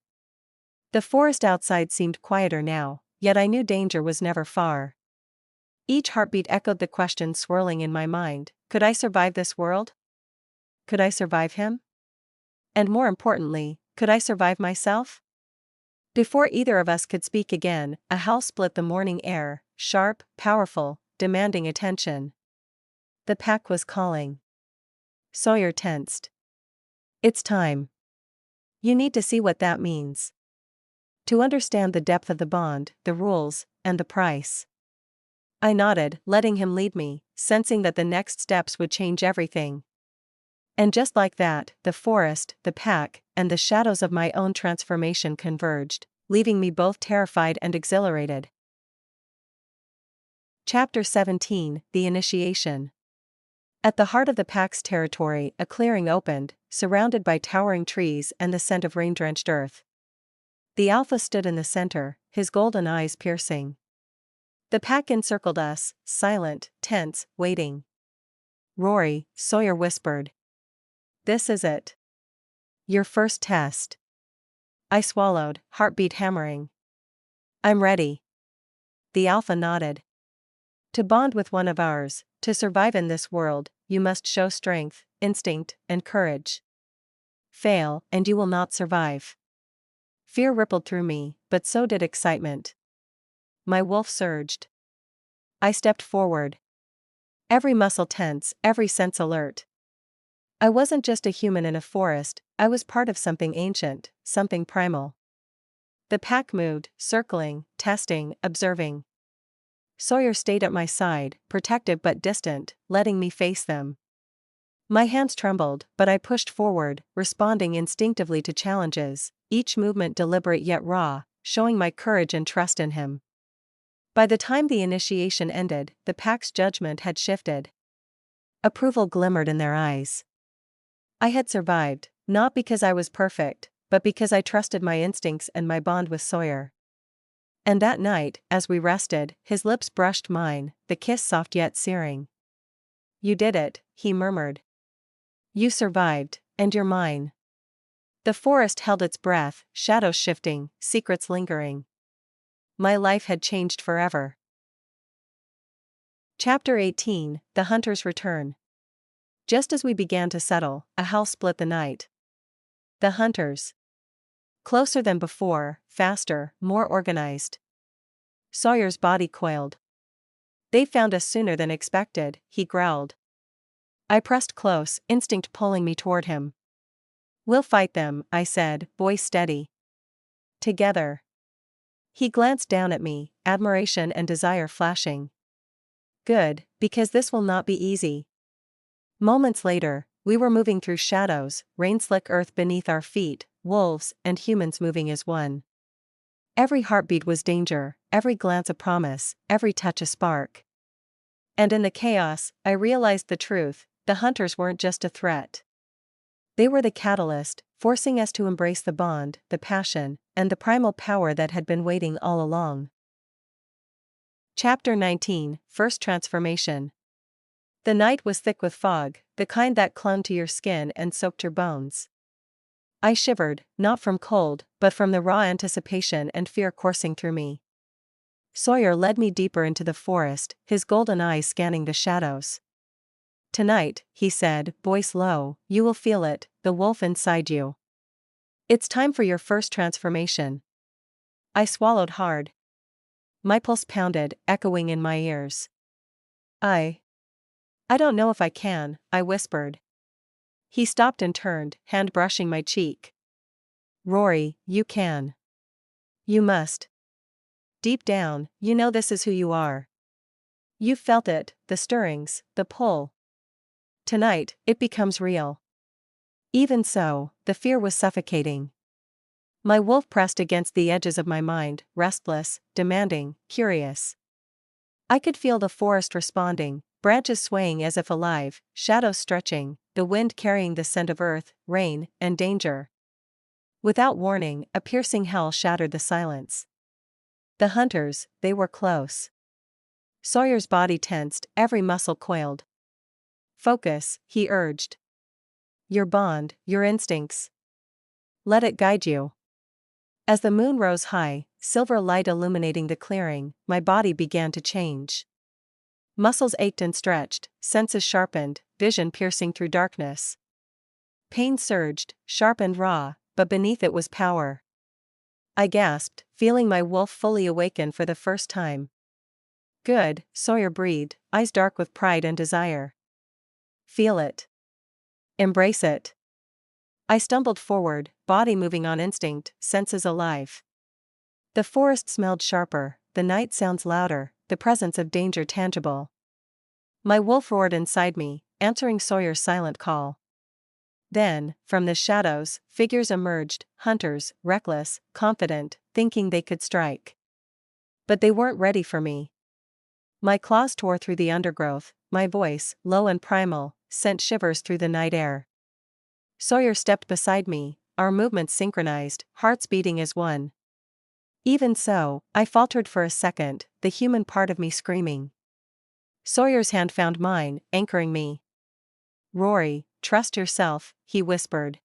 The forest outside seemed quieter now, yet I knew danger was never far. Each heartbeat echoed the question swirling in my mind: could I survive this world? Could I survive him? And more importantly, could I survive myself? Before either of us could speak again, a howl split the morning air, sharp, powerful, demanding attention. The pack was calling. Sawyer tensed. It's time. You need to see what that means. To understand the depth of the bond, the rules, and the price. I nodded, letting him lead me, sensing that the next steps would change everything. And just like that, the forest, the pack, and the shadows of my own transformation converged, leaving me both terrified and exhilarated. Chapter 17: The Initiation. At the heart of the pack's territory, a clearing opened, surrounded by towering trees and the scent of rain-drenched earth. The alpha stood in the center, his golden eyes piercing. The pack encircled us, silent, tense, waiting. Rory, Sawyer whispered. This is it. Your first test. I swallowed, heartbeat hammering. I'm ready. The alpha nodded. To bond with one of ours, to survive in this world, you must show strength, instinct, and courage. Fail, and you will not survive. Fear rippled through me, but so did excitement. My wolf surged. I stepped forward. Every muscle tense, every sense alert. I wasn't just a human in a forest, I was part of something ancient, something primal. The pack moved, circling, testing, observing. Sawyer stayed at my side, protective but distant, letting me face them. My hands trembled, but I pushed forward, responding instinctively to challenges, each movement deliberate yet raw, showing my courage and trust in him. By the time the initiation ended, the pack's judgment had shifted. Approval glimmered in their eyes. I had survived, not because I was perfect, but because I trusted my instincts and my bond with Sawyer. And that night, as we rested, his lips brushed mine, the kiss soft yet searing. You did it, he murmured. You survived, and you're mine. The forest held its breath, shadows shifting, secrets lingering. My life had changed forever. Chapter 18: The Hunter's Return. Just as we began to settle, a howl split the night. The hunters. Closer than before, faster, more organized. Sawyer's body coiled. They found us sooner than expected, he growled. I pressed close, instinct pulling me toward him. We'll fight them, I said, voice steady. Together. He glanced down at me, admiration and desire flashing. Good, because this will not be easy. Moments later, we were moving through shadows, rain-slick earth beneath our feet, wolves and humans moving as one. Every heartbeat was danger, every glance a promise, every touch a spark. And in the chaos, I realized the truth: the hunters weren't just a threat. They were the catalyst, forcing us to embrace the bond, the passion, and the primal power that had been waiting all along. Chapter 19: First Transformation. The night was thick with fog, the kind that clung to your skin and soaked your bones. I shivered, not from cold, but from the raw anticipation and fear coursing through me. Sawyer led me deeper into the forest, his golden eyes scanning the shadows. Tonight, he said, voice low, you will feel it, the wolf inside you. It's time for your first transformation. I swallowed hard. My pulse pounded, echoing in my ears. I don't know if I can, I whispered. He stopped and turned, hand brushing my cheek. Rory, you can. You must. Deep down, you know this is who you are. You've felt it, the stirrings, the pull. Tonight, it becomes real. Even so, the fear was suffocating. My wolf pressed against the edges of my mind, restless, demanding, curious. I could feel the forest responding, branches swaying as if alive, shadows stretching, the wind carrying the scent of earth, rain, and danger. Without warning, a piercing howl shattered the silence. The hunters, they were close. Sawyer's body tensed, every muscle coiled. Focus, he urged. Your bond, your instincts. Let it guide you. As the moon rose high, silver light illuminating the clearing, my body began to change. Muscles ached and stretched, senses sharpened, vision piercing through darkness. Pain surged, sharp and raw, but beneath it was power. I gasped, feeling my wolf fully awaken for the first time. Good, Sawyer breathed, eyes dark with pride and desire. Feel it. Embrace it. I stumbled forward, body moving on instinct, senses alive. The forest smelled sharper, the night sounds louder, the presence of danger tangible. My wolf roared inside me, answering Sawyer's silent call. Then, from the shadows, figures emerged, hunters, reckless, confident, thinking they could strike. But they weren't ready for me. My claws tore through the undergrowth, my voice, low and primal, sent shivers through the night air. Sawyer stepped beside me, our movements synchronized, hearts beating as one. Even so, I faltered for a second, the human part of me screaming. Sawyer's hand found mine, anchoring me. "Rory, trust yourself," he whispered.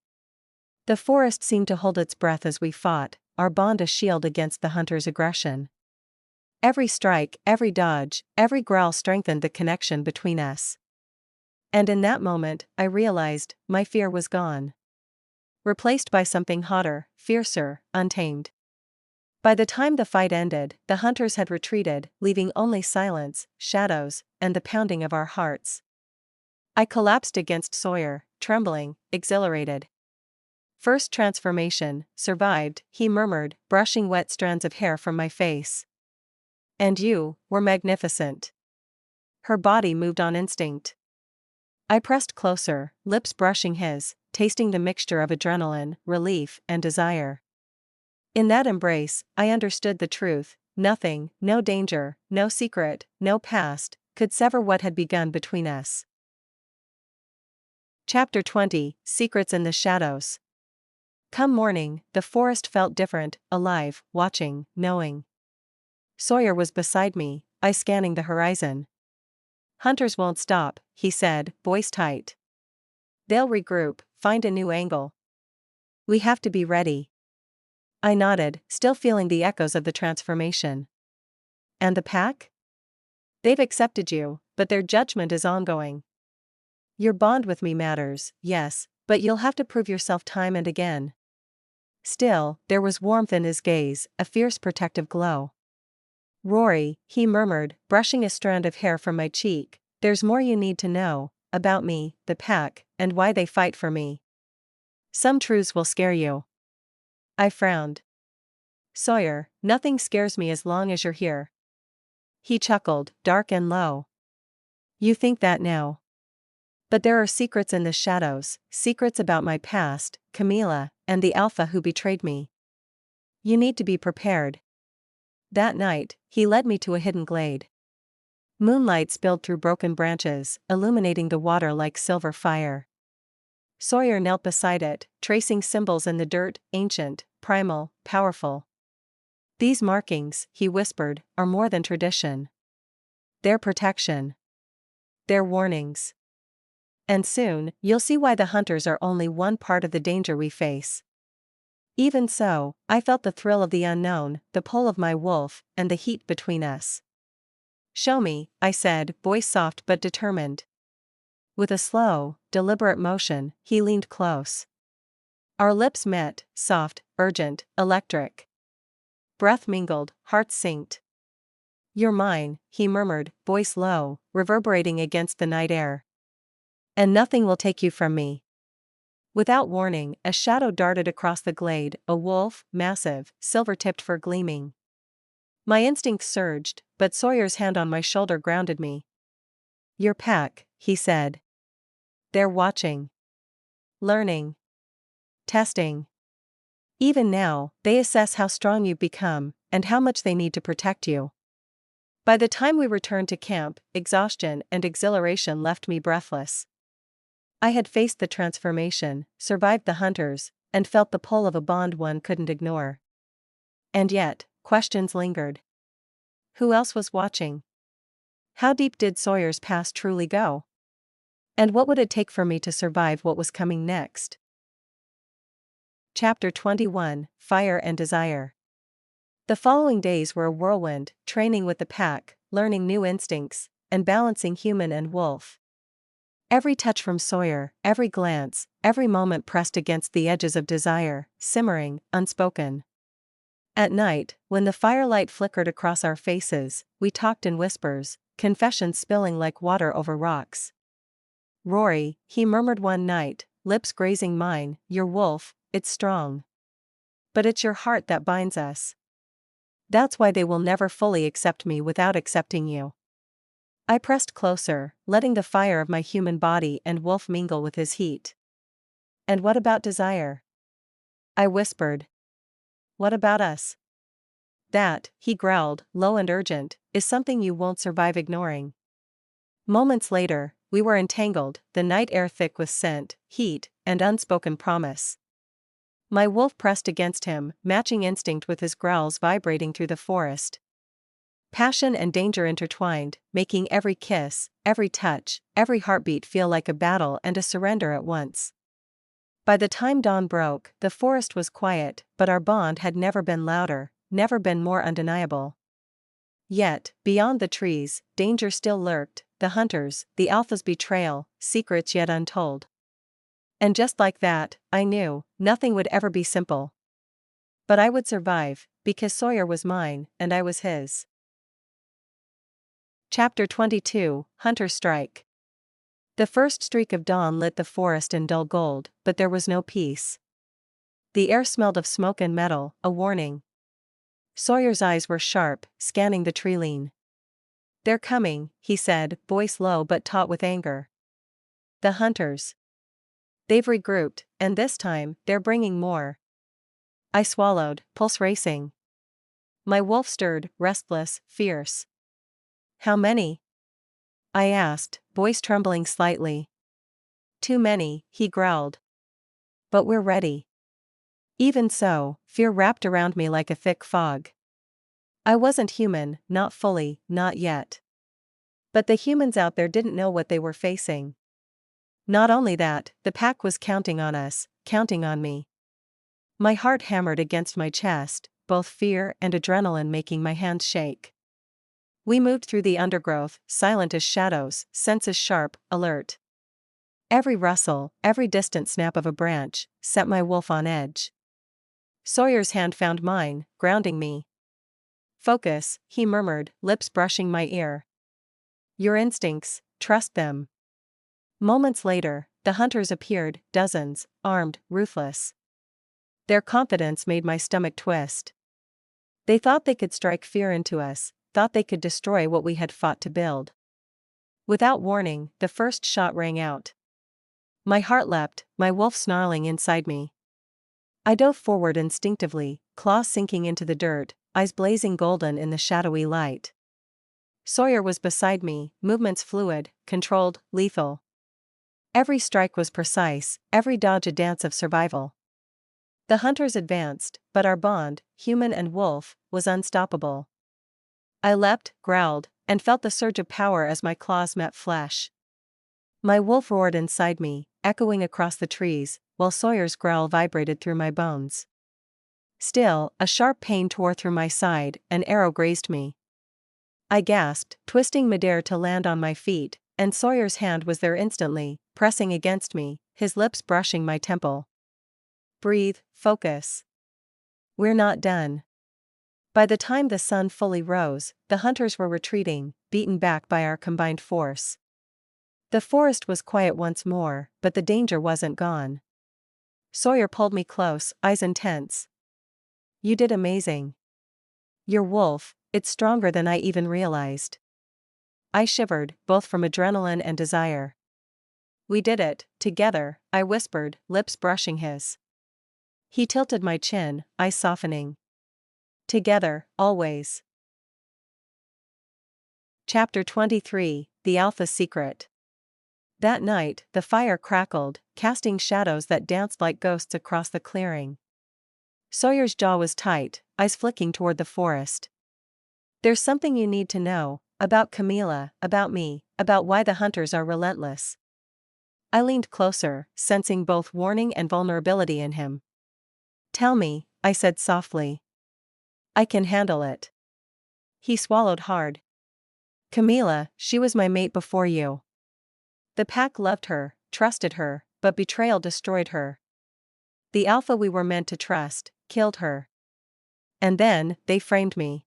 The forest seemed to hold its breath as we fought, our bond a shield against the hunter's aggression. Every strike, every dodge, every growl strengthened the connection between us. And in that moment, I realized, my fear was gone. Replaced by something hotter, fiercer, untamed. By the time the fight ended, the hunters had retreated, leaving only silence, shadows, and the pounding of our hearts. I collapsed against Sawyer, trembling, exhilarated. "First transformation, survived," he murmured, brushing wet strands of hair from my face. "And you were magnificent." Her body moved on instinct. I pressed closer, lips brushing his, tasting the mixture of adrenaline, relief, and desire. In that embrace, I understood the truth: nothing, no danger, no secret, no past, could sever what had begun between us. Chapter 20: Secrets in the Shadows. Come morning, the forest felt different, alive, watching, knowing. Sawyer was beside me, eyes scanning the horizon. "Hunters won't stop," he said, voice tight. "They'll regroup, find a new angle. We have to be ready." I nodded, still feeling the echoes of the transformation. "And the pack?" "They've accepted you, but their judgment is ongoing. Your bond with me matters, yes, but you'll have to prove yourself time and again." Still, there was warmth in his gaze, a fierce protective glow. "Rory," he murmured, brushing a strand of hair from my cheek, "there's more you need to know, about me, the pack, and why they fight for me. Some truths will scare you." I frowned. "Sawyer, nothing scares me as long as you're here." He chuckled, dark and low. "You think that now. But there are secrets in the shadows, secrets about my past, Camila, and the alpha who betrayed me. You need to be prepared." That night, he led me to a hidden glade. Moonlight spilled through broken branches, illuminating the water like silver fire. Sawyer knelt beside it, tracing symbols in the dirt, ancient, primal, powerful. "These markings," he whispered, "are more than tradition. They're protection. They're warnings. And soon, you'll see why the hunters are only one part of the danger we face." Even so, I felt the thrill of the unknown, the pull of my wolf, and the heat between us. "Show me," I said, voice soft but determined. With a slow, deliberate motion, he leaned close. Our lips met, soft, urgent, electric. Breath mingled, hearts synced. "You're mine," he murmured, voice low, reverberating against the night air. "And nothing will take you from me." Without warning, a shadow darted across the glade, a wolf, massive, silver-tipped fur gleaming. My instincts surged, but Sawyer's hand on my shoulder grounded me. "Your pack," he said. "They're watching. Learning. Testing. Even now, they assess how strong you've become, and how much they need to protect you." By the time we returned to camp, exhaustion and exhilaration left me breathless. I had faced the transformation, survived the hunters, and felt the pull of a bond one couldn't ignore. And yet, questions lingered. Who else was watching? How deep did Sawyer's past truly go? And what would it take for me to survive what was coming next? Chapter 21: Fire and Desire. The following days were a whirlwind, training with the pack, learning new instincts, and balancing human and wolf. Every touch from Sawyer, every glance, every moment pressed against the edges of desire, simmering, unspoken. At night, when the firelight flickered across our faces, we talked in whispers, confessions spilling like water over rocks. "Rory," he murmured one night, lips grazing mine, "your wolf, it's strong. But it's your heart that binds us. That's why they will never fully accept me without accepting you." I pressed closer, letting the fire of my human body and wolf mingle with his heat. "And what about desire?" I whispered. "What about us?" "That," he growled, low and urgent, "is something you won't survive ignoring." Moments later, we were entangled, the night air thick with scent, heat, and unspoken promise. My wolf pressed against him, matching instinct with his growls vibrating through the forest. Passion and danger intertwined, making every kiss, every touch, every heartbeat feel like a battle and a surrender at once. By the time dawn broke, the forest was quiet, but our bond had never been louder, never been more undeniable. Yet, beyond the trees, danger still lurked, the hunters, the alpha's betrayal, secrets yet untold. And just like that, I knew, nothing would ever be simple. But I would survive, because Sawyer was mine, and I was his. Chapter 22, Hunter Strike. The first streak of dawn lit the forest in dull gold, but there was no peace. The air smelled of smoke and metal, a warning. Sawyer's eyes were sharp, scanning the tree-line. "They're coming," he said, voice low but taut with anger. "The hunters. They've regrouped, and this time, they're bringing more." I swallowed, pulse racing. My wolf stirred, restless, fierce. "How many?" I asked, voice trembling slightly. "Too many," he growled. "But we're ready." Even so, fear wrapped around me like a thick fog. I wasn't human, not fully, not yet. But the humans out there didn't know what they were facing. Not only that, the pack was counting on us, counting on me. My heart hammered against my chest, both fear and adrenaline making my hands shake. We moved through the undergrowth, silent as shadows, senses sharp, alert. Every rustle, every distant snap of a branch, set my wolf on edge. Sawyer's hand found mine, grounding me. "Focus," he murmured, lips brushing my ear. "Your instincts, trust them." Moments later, the hunters appeared, dozens, armed, ruthless. Their confidence made my stomach twist. They thought they could strike fear into us, thought they could destroy what we had fought to build. Without warning, the first shot rang out. My heart leapt, my wolf snarling inside me. I dove forward instinctively, claws sinking into the dirt, eyes blazing golden in the shadowy light. Sawyer was beside me, movements fluid, controlled, lethal. Every strike was precise, every dodge a dance of survival. The hunters advanced, but our bond, human and wolf, was unstoppable. I leapt, growled, and felt the surge of power as my claws met flesh. My wolf roared inside me, echoing across the trees, while Sawyer's growl vibrated through my bones. Still, a sharp pain tore through my side, an arrow grazed me. I gasped, twisting midair to land on my feet, and Sawyer's hand was there instantly, pressing against me, his lips brushing my temple. "Breathe, focus. We're not done." By the time the sun fully rose, the hunters were retreating, beaten back by our combined force. The forest was quiet once more, but the danger wasn't gone. Sawyer pulled me close, eyes intense. "You did amazing. Your wolf, it's stronger than I even realized." I shivered, both from adrenaline and desire. "We did it, together," I whispered, lips brushing his. He tilted my chin, eyes softening. "Together, always." Chapter 23, The Alpha's Secret. That night, the fire crackled, casting shadows that danced like ghosts across the clearing. Sawyer's jaw was tight, eyes flicking toward the forest. "There's something you need to know, about Camila, about me, about why the hunters are relentless." I leaned closer, sensing both warning and vulnerability in him. "Tell me," I said softly. "I can handle it." He swallowed hard. "Camila, she was my mate before you." The pack loved her, trusted her, but betrayal destroyed her. The alpha we were meant to trust, killed her. And then, they framed me.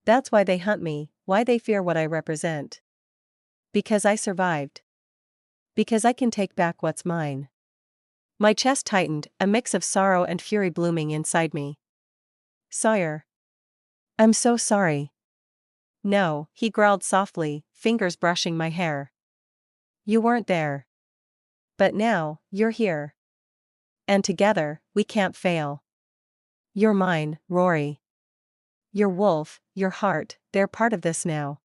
That's why they hunt me, why they fear what I represent. Because I survived. Because I can take back what's mine. My chest tightened, a mix of sorrow and fury blooming inside me. Sawyer. I'm so sorry. No, he growled softly, fingers brushing my hair. You weren't there. But now, you're here. And together, we can't fail. You're mine, Rory. Your wolf, your heart, they're part of this now.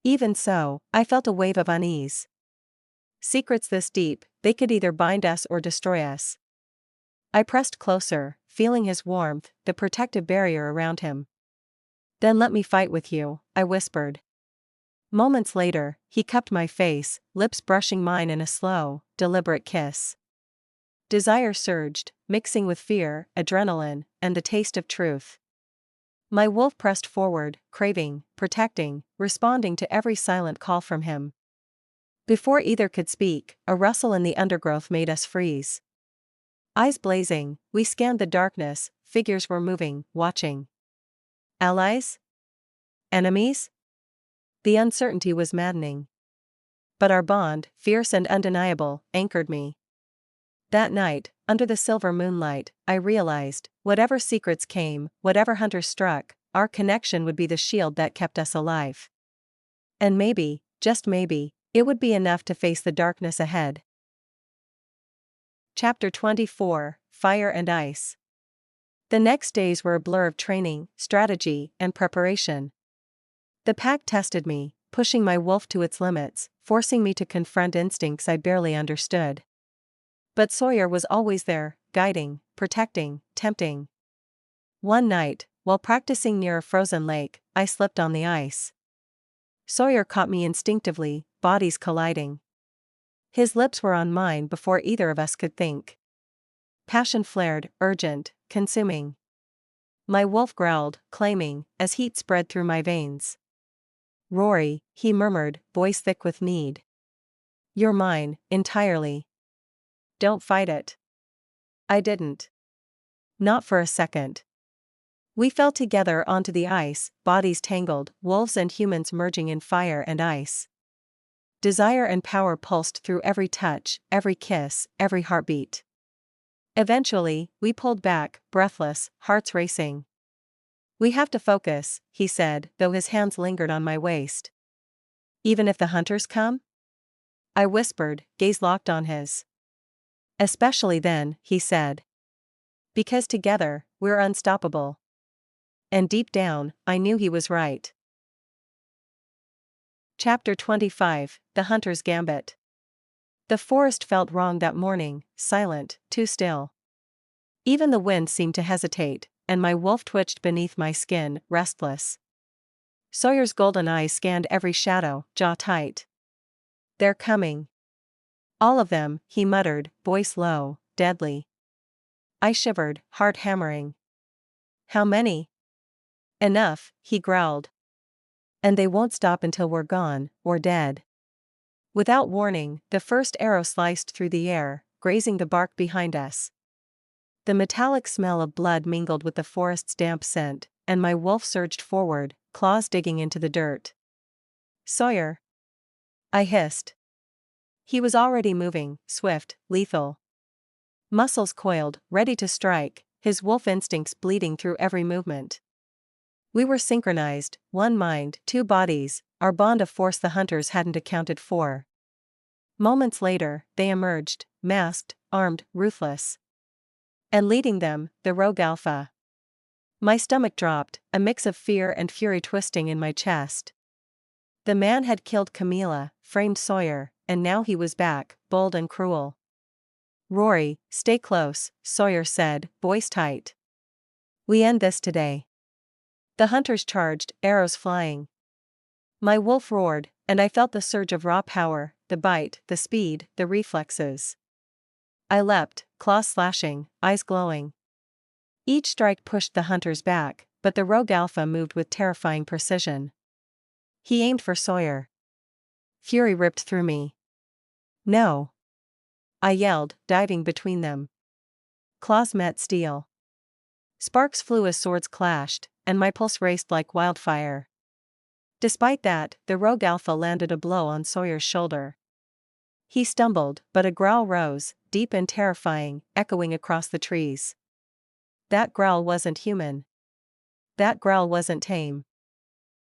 Even so, I felt a wave of unease. Secrets this deep, they could either bind us or destroy us. I pressed closer, feeling his warmth, the protective barrier around him. Then let me fight with you, I whispered. Moments later, he cupped my face, lips brushing mine in a slow, deliberate kiss. Desire surged, mixing with fear, adrenaline, and the taste of truth. My wolf pressed forward, craving, protecting, responding to every silent call from him. Before either could speak, a rustle in the undergrowth made us freeze. Eyes blazing, we scanned the darkness, figures were moving, watching. Allies? Enemies? The uncertainty was maddening. But our bond, fierce and undeniable, anchored me. That night, under the silver moonlight, I realized, whatever secrets came, whatever hunters struck, our connection would be the shield that kept us alive. And maybe, just maybe, it would be enough to face the darkness ahead. Chapter 24, Fire and Ice. The next days were a blur of training, strategy, and preparation. The pack tested me, pushing my wolf to its limits, forcing me to confront instincts I barely understood. But Sawyer was always there, guiding, protecting, tempting. One night, while practicing near a frozen lake, I slipped on the ice. Sawyer caught me instinctively, bodies colliding. His lips were on mine before either of us could think. Passion flared, urgent, consuming. My wolf growled, claiming, as heat spread through my veins. Rory, he murmured, voice thick with need. You're mine, entirely. Don't fight it. I didn't. Not for a second. We fell together onto the ice, bodies tangled, wolves and humans merging in fire and ice. Desire and power pulsed through every touch, every kiss, every heartbeat. Eventually, we pulled back, breathless, hearts racing. We have to focus, he said, though his hands lingered on my waist. Even if the hunters come? I whispered, gaze locked on his. Especially then, he said. Because together, we're unstoppable. And deep down, I knew he was right. Chapter 25, The Hunter's Gambit. The forest felt wrong that morning, silent, too still. Even the wind seemed to hesitate, and my wolf twitched beneath my skin, restless. Sawyer's golden eyes scanned every shadow, jaw tight. They're coming. All of them, he muttered, voice low, deadly. I shivered, heart hammering. How many? Enough, he growled. And they won't stop until we're gone, or dead. Without warning, the first arrow sliced through the air, grazing the bark behind us. The metallic smell of blood mingled with the forest's damp scent, and my wolf surged forward, claws digging into the dirt. Sawyer! I hissed. He was already moving, swift, lethal. Muscles coiled, ready to strike, his wolf instincts bleeding through every movement. We were synchronized, one mind, two bodies, our bond of force the hunters hadn't accounted for. Moments later, they emerged, masked, armed, ruthless. And leading them, the rogue alpha. My stomach dropped, a mix of fear and fury twisting in my chest. The man had killed Camila, framed Sawyer, and now he was back, bold and cruel. Rory, stay close, Sawyer said, voice tight. We end this today. The hunters charged, arrows flying. My wolf roared, and I felt the surge of raw power, the bite, the speed, the reflexes. I leapt, claws slashing, eyes glowing. Each strike pushed the hunters back, but the rogue alpha moved with terrifying precision. He aimed for Sawyer. Fury ripped through me. No! I yelled, diving between them. Claws met steel. Sparks flew as swords clashed, and my pulse raced like wildfire. Despite that, the rogue alpha landed a blow on Sawyer's shoulder. He stumbled, but a growl rose, deep and terrifying, echoing across the trees. That growl wasn't human. That growl wasn't tame.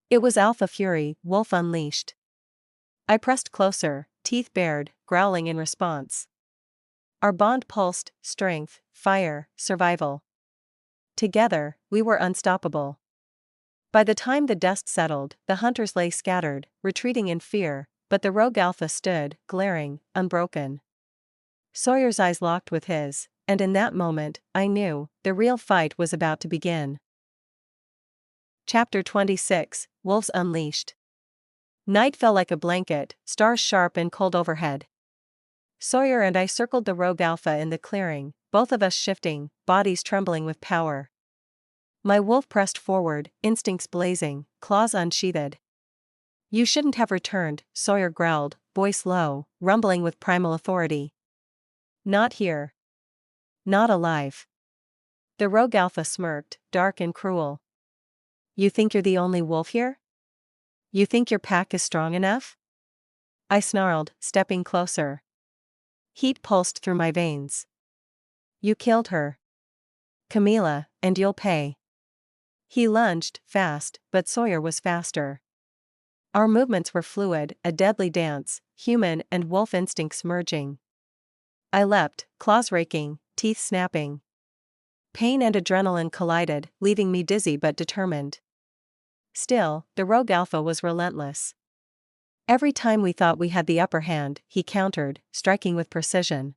It was alpha fury, wolf unleashed. I pressed closer, teeth bared, growling in response. Our bond pulsed, strength, fire, survival. Together, we were unstoppable. By the time the dust settled, the hunters lay scattered, retreating in fear, but the rogue alpha stood, glaring, unbroken. Sawyer's eyes locked with his, and in that moment, I knew, the real fight was about to begin. Chapter 26, Wolves Unleashed. Night fell like a blanket, stars sharp and cold overhead. Sawyer and I circled the rogue alpha in the clearing, both of us shifting, bodies trembling with power. My wolf pressed forward, instincts blazing, claws unsheathed. You shouldn't have returned, Sawyer growled, voice low, rumbling with primal authority. Not here. Not alive. The rogue alpha smirked, dark and cruel. You think you're the only wolf here? You think your pack is strong enough? I snarled, stepping closer. Heat pulsed through my veins. You killed her, Camila, and you'll pay. He lunged, fast, but Sawyer was faster. Our movements were fluid, a deadly dance, human and wolf instincts merging. I leapt, claws raking, teeth snapping. Pain and adrenaline collided, leaving me dizzy but determined. Still, the rogue alpha was relentless. Every time we thought we had the upper hand, he countered, striking with precision.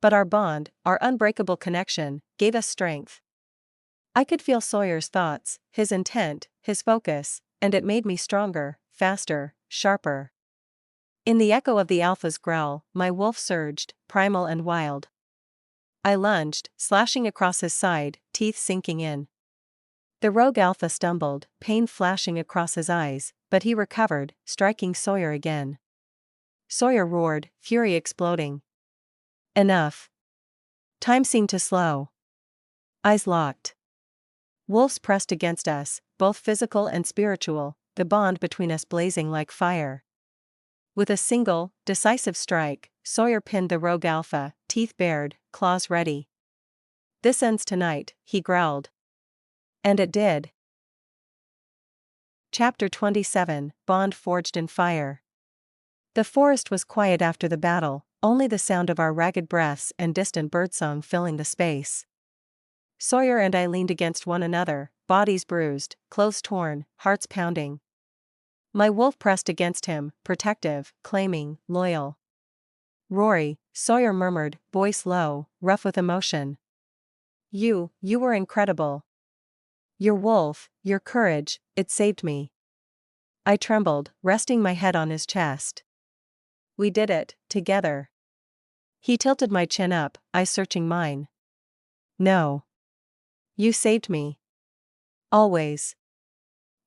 But our bond, our unbreakable connection, gave us strength. I could feel Sawyer's thoughts, his intent, his focus, and it made me stronger, faster, sharper. In the echo of the alpha's growl, my wolf surged, primal and wild. I lunged, slashing across his side, teeth sinking in. The rogue alpha stumbled, pain flashing across his eyes, but he recovered, striking Sawyer again. Sawyer roared, fury exploding. Enough. Time seemed to slow. Eyes locked. Wolves pressed against us, both physical and spiritual, the bond between us blazing like fire. With a single, decisive strike, Sawyer pinned the rogue alpha, teeth bared, claws ready. This ends tonight, he growled. And it did. Chapter 27, Bond Forged in Fire. The forest was quiet after the battle, only the sound of our ragged breaths and distant birdsong filling the space. Sawyer and I leaned against one another, bodies bruised, clothes torn, hearts pounding. My wolf pressed against him, protective, claiming, loyal. Rory, Sawyer murmured, voice low, rough with emotion. You were incredible. Your wolf, your courage, it saved me. I trembled, resting my head on his chest. We did it, together. He tilted my chin up, eyes searching mine. No. You saved me. Always.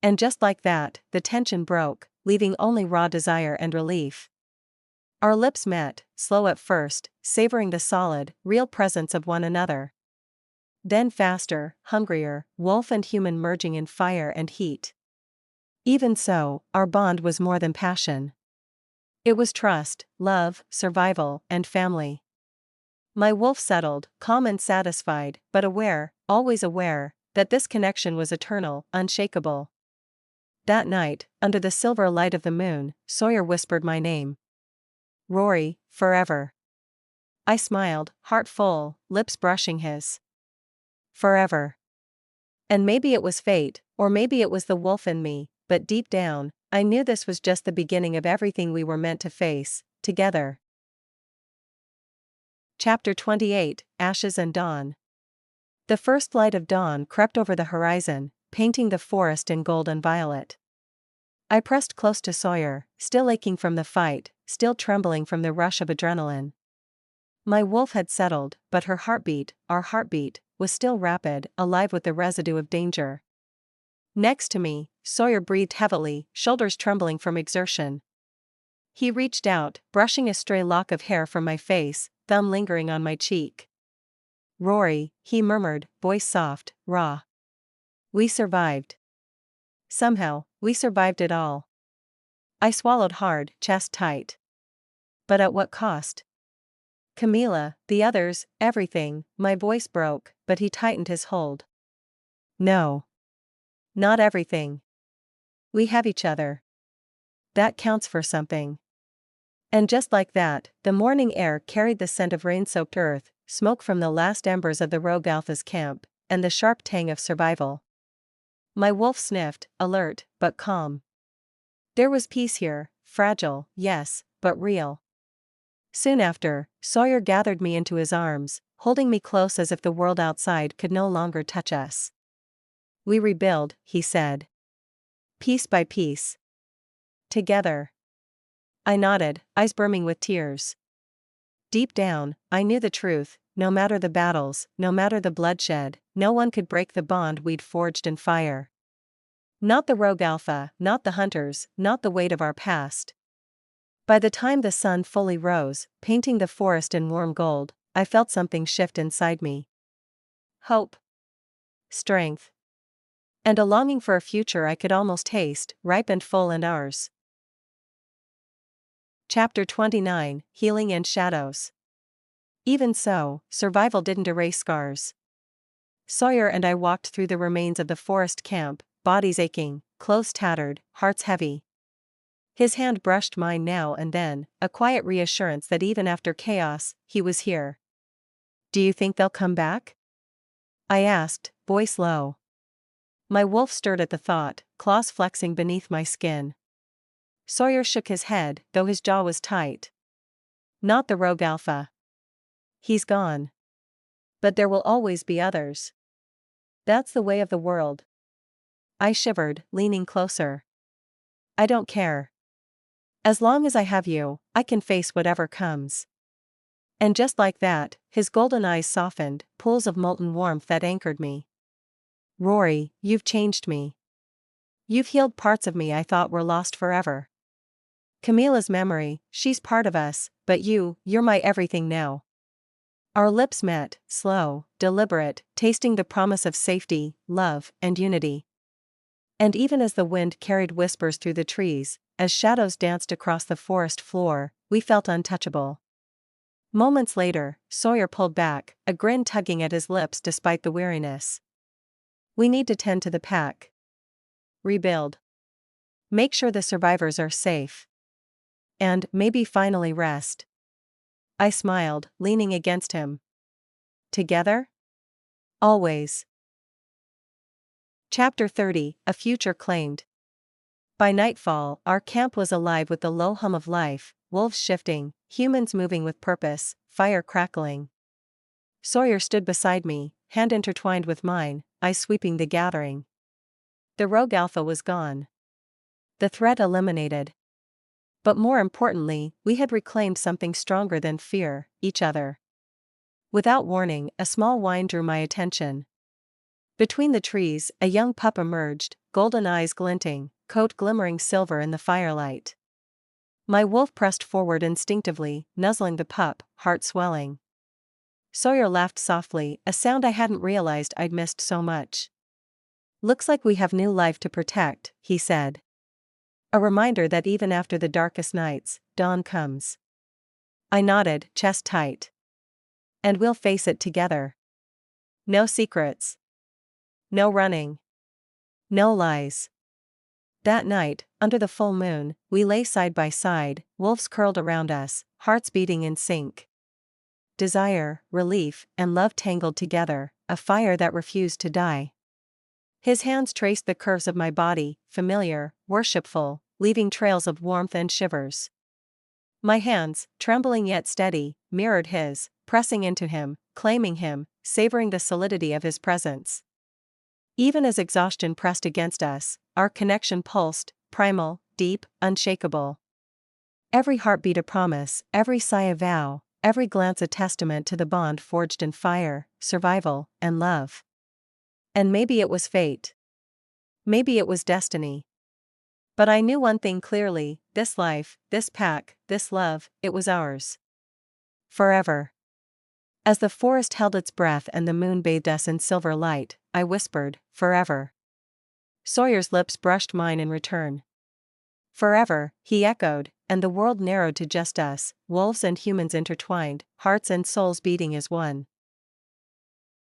And just like that, the tension broke, leaving only raw desire and relief. Our lips met, slow at first, savoring the solid, real presence of one another. Then faster, hungrier, wolf and human merging in fire and heat. Even so, our bond was more than passion. It was trust, love, survival, and family. My wolf settled, calm and satisfied, but aware, always aware, that this connection was eternal, unshakable. That night, under the silver light of the moon, Sawyer whispered my name. Rory, forever. I smiled, heart full, lips brushing his. Forever. And maybe it was fate, or maybe it was the wolf in me, but deep down, I knew this was just the beginning of everything we were meant to face, together. Chapter 28, Ashes and Dawn. The first light of dawn crept over the horizon, painting the forest in gold and violet. I pressed close to Sawyer, still aching from the fight, still trembling from the rush of adrenaline. My wolf had settled, but her heartbeat, our heartbeat, was still rapid, alive with the residue of danger. Next to me, Sawyer breathed heavily, shoulders trembling from exertion. He reached out, brushing a stray lock of hair from my face, thumb lingering on my cheek. "Rory," he murmured, voice soft, raw. "We survived. Somehow, we survived it all." I swallowed hard, chest tight. But at what cost? "Camila, the others, everything," my voice broke, but he tightened his hold. "No. Not everything. We have each other. That counts for something." And just like that, the morning air carried the scent of rain-soaked earth, smoke from the last embers of the Rogue Alpha's camp, and the sharp tang of survival. My wolf sniffed, alert, but calm. There was peace here, fragile, yes, but real. Soon after, Sawyer gathered me into his arms, holding me close as if the world outside could no longer touch us. "We rebuild," he said. "Piece by piece. Together." I nodded, eyes brimming with tears. Deep down, I knew the truth: no matter the battles, no matter the bloodshed, no one could break the bond we'd forged in fire. Not the Rogue Alpha, not the hunters, not the weight of our past. By the time the sun fully rose, painting the forest in warm gold, I felt something shift inside me. Hope. Strength. And a longing for a future I could almost taste, ripe and full and ours. Chapter 29, Healing and Shadows. Even so, survival didn't erase scars. Sawyer and I walked through the remains of the forest camp, bodies aching, clothes tattered, hearts heavy. His hand brushed mine now and then, a quiet reassurance that even after chaos, he was here. "Do you think they'll come back?" I asked, voice low. My wolf stirred at the thought, claws flexing beneath my skin. Sawyer shook his head, though his jaw was tight. "Not the Rogue Alpha. He's gone. But there will always be others. That's the way of the world." I shivered, leaning closer. "I don't care. As long as I have you, I can face whatever comes." And just like that, his golden eyes softened, pools of molten warmth that anchored me. "Rory, you've changed me. You've healed parts of me I thought were lost forever. Camila's memory, she's part of us, but you're my everything now." Our lips met, slow, deliberate, tasting the promise of safety, love, and unity. And even as the wind carried whispers through the trees, as shadows danced across the forest floor, we felt untouchable. Moments later, Sawyer pulled back, a grin tugging at his lips despite the weariness. "We need to tend to the pack. Rebuild. Make sure the survivors are safe. And maybe finally rest." I smiled, leaning against him. "Together? Always." Chapter 30, A Future Claimed. By nightfall, our camp was alive with the low hum of life, wolves shifting, humans moving with purpose, fire crackling. Sawyer stood beside me, hand intertwined with mine, eyes sweeping the gathering. The Rogue Alpha was gone. The threat eliminated. But more importantly, we had reclaimed something stronger than fear: each other. Without warning, a small whine drew my attention. Between the trees, a young pup emerged, golden eyes glinting, coat glimmering silver in the firelight. My wolf pressed forward instinctively, nuzzling the pup, heart swelling. Sawyer laughed softly, a sound I hadn't realized I'd missed so much. "Looks like we have new life to protect," he said. A reminder that even after the darkest nights, dawn comes. I nodded, chest tight. "And we'll face it together. No secrets. No running. No lies." That night, under the full moon, we lay side by side, wolves curled around us, hearts beating in sync. Desire, relief, and love tangled together, a fire that refused to die. His hands traced the curves of my body, familiar, worshipful, leaving trails of warmth and shivers. My hands, trembling yet steady, mirrored his, pressing into him, claiming him, savoring the solidity of his presence. Even as exhaustion pressed against us, our connection pulsed, primal, deep, unshakable. Every heartbeat a promise, every sigh a vow, every glance a testament to the bond forged in fire, survival, and love. And maybe it was fate. Maybe it was destiny. But I knew one thing clearly: this life, this pack, this love, it was ours. Forever. As the forest held its breath and the moon bathed us in silver light, I whispered, "Forever." Sawyer's lips brushed mine in return. "Forever," he echoed, and the world narrowed to just us, wolves and humans intertwined, hearts and souls beating as one.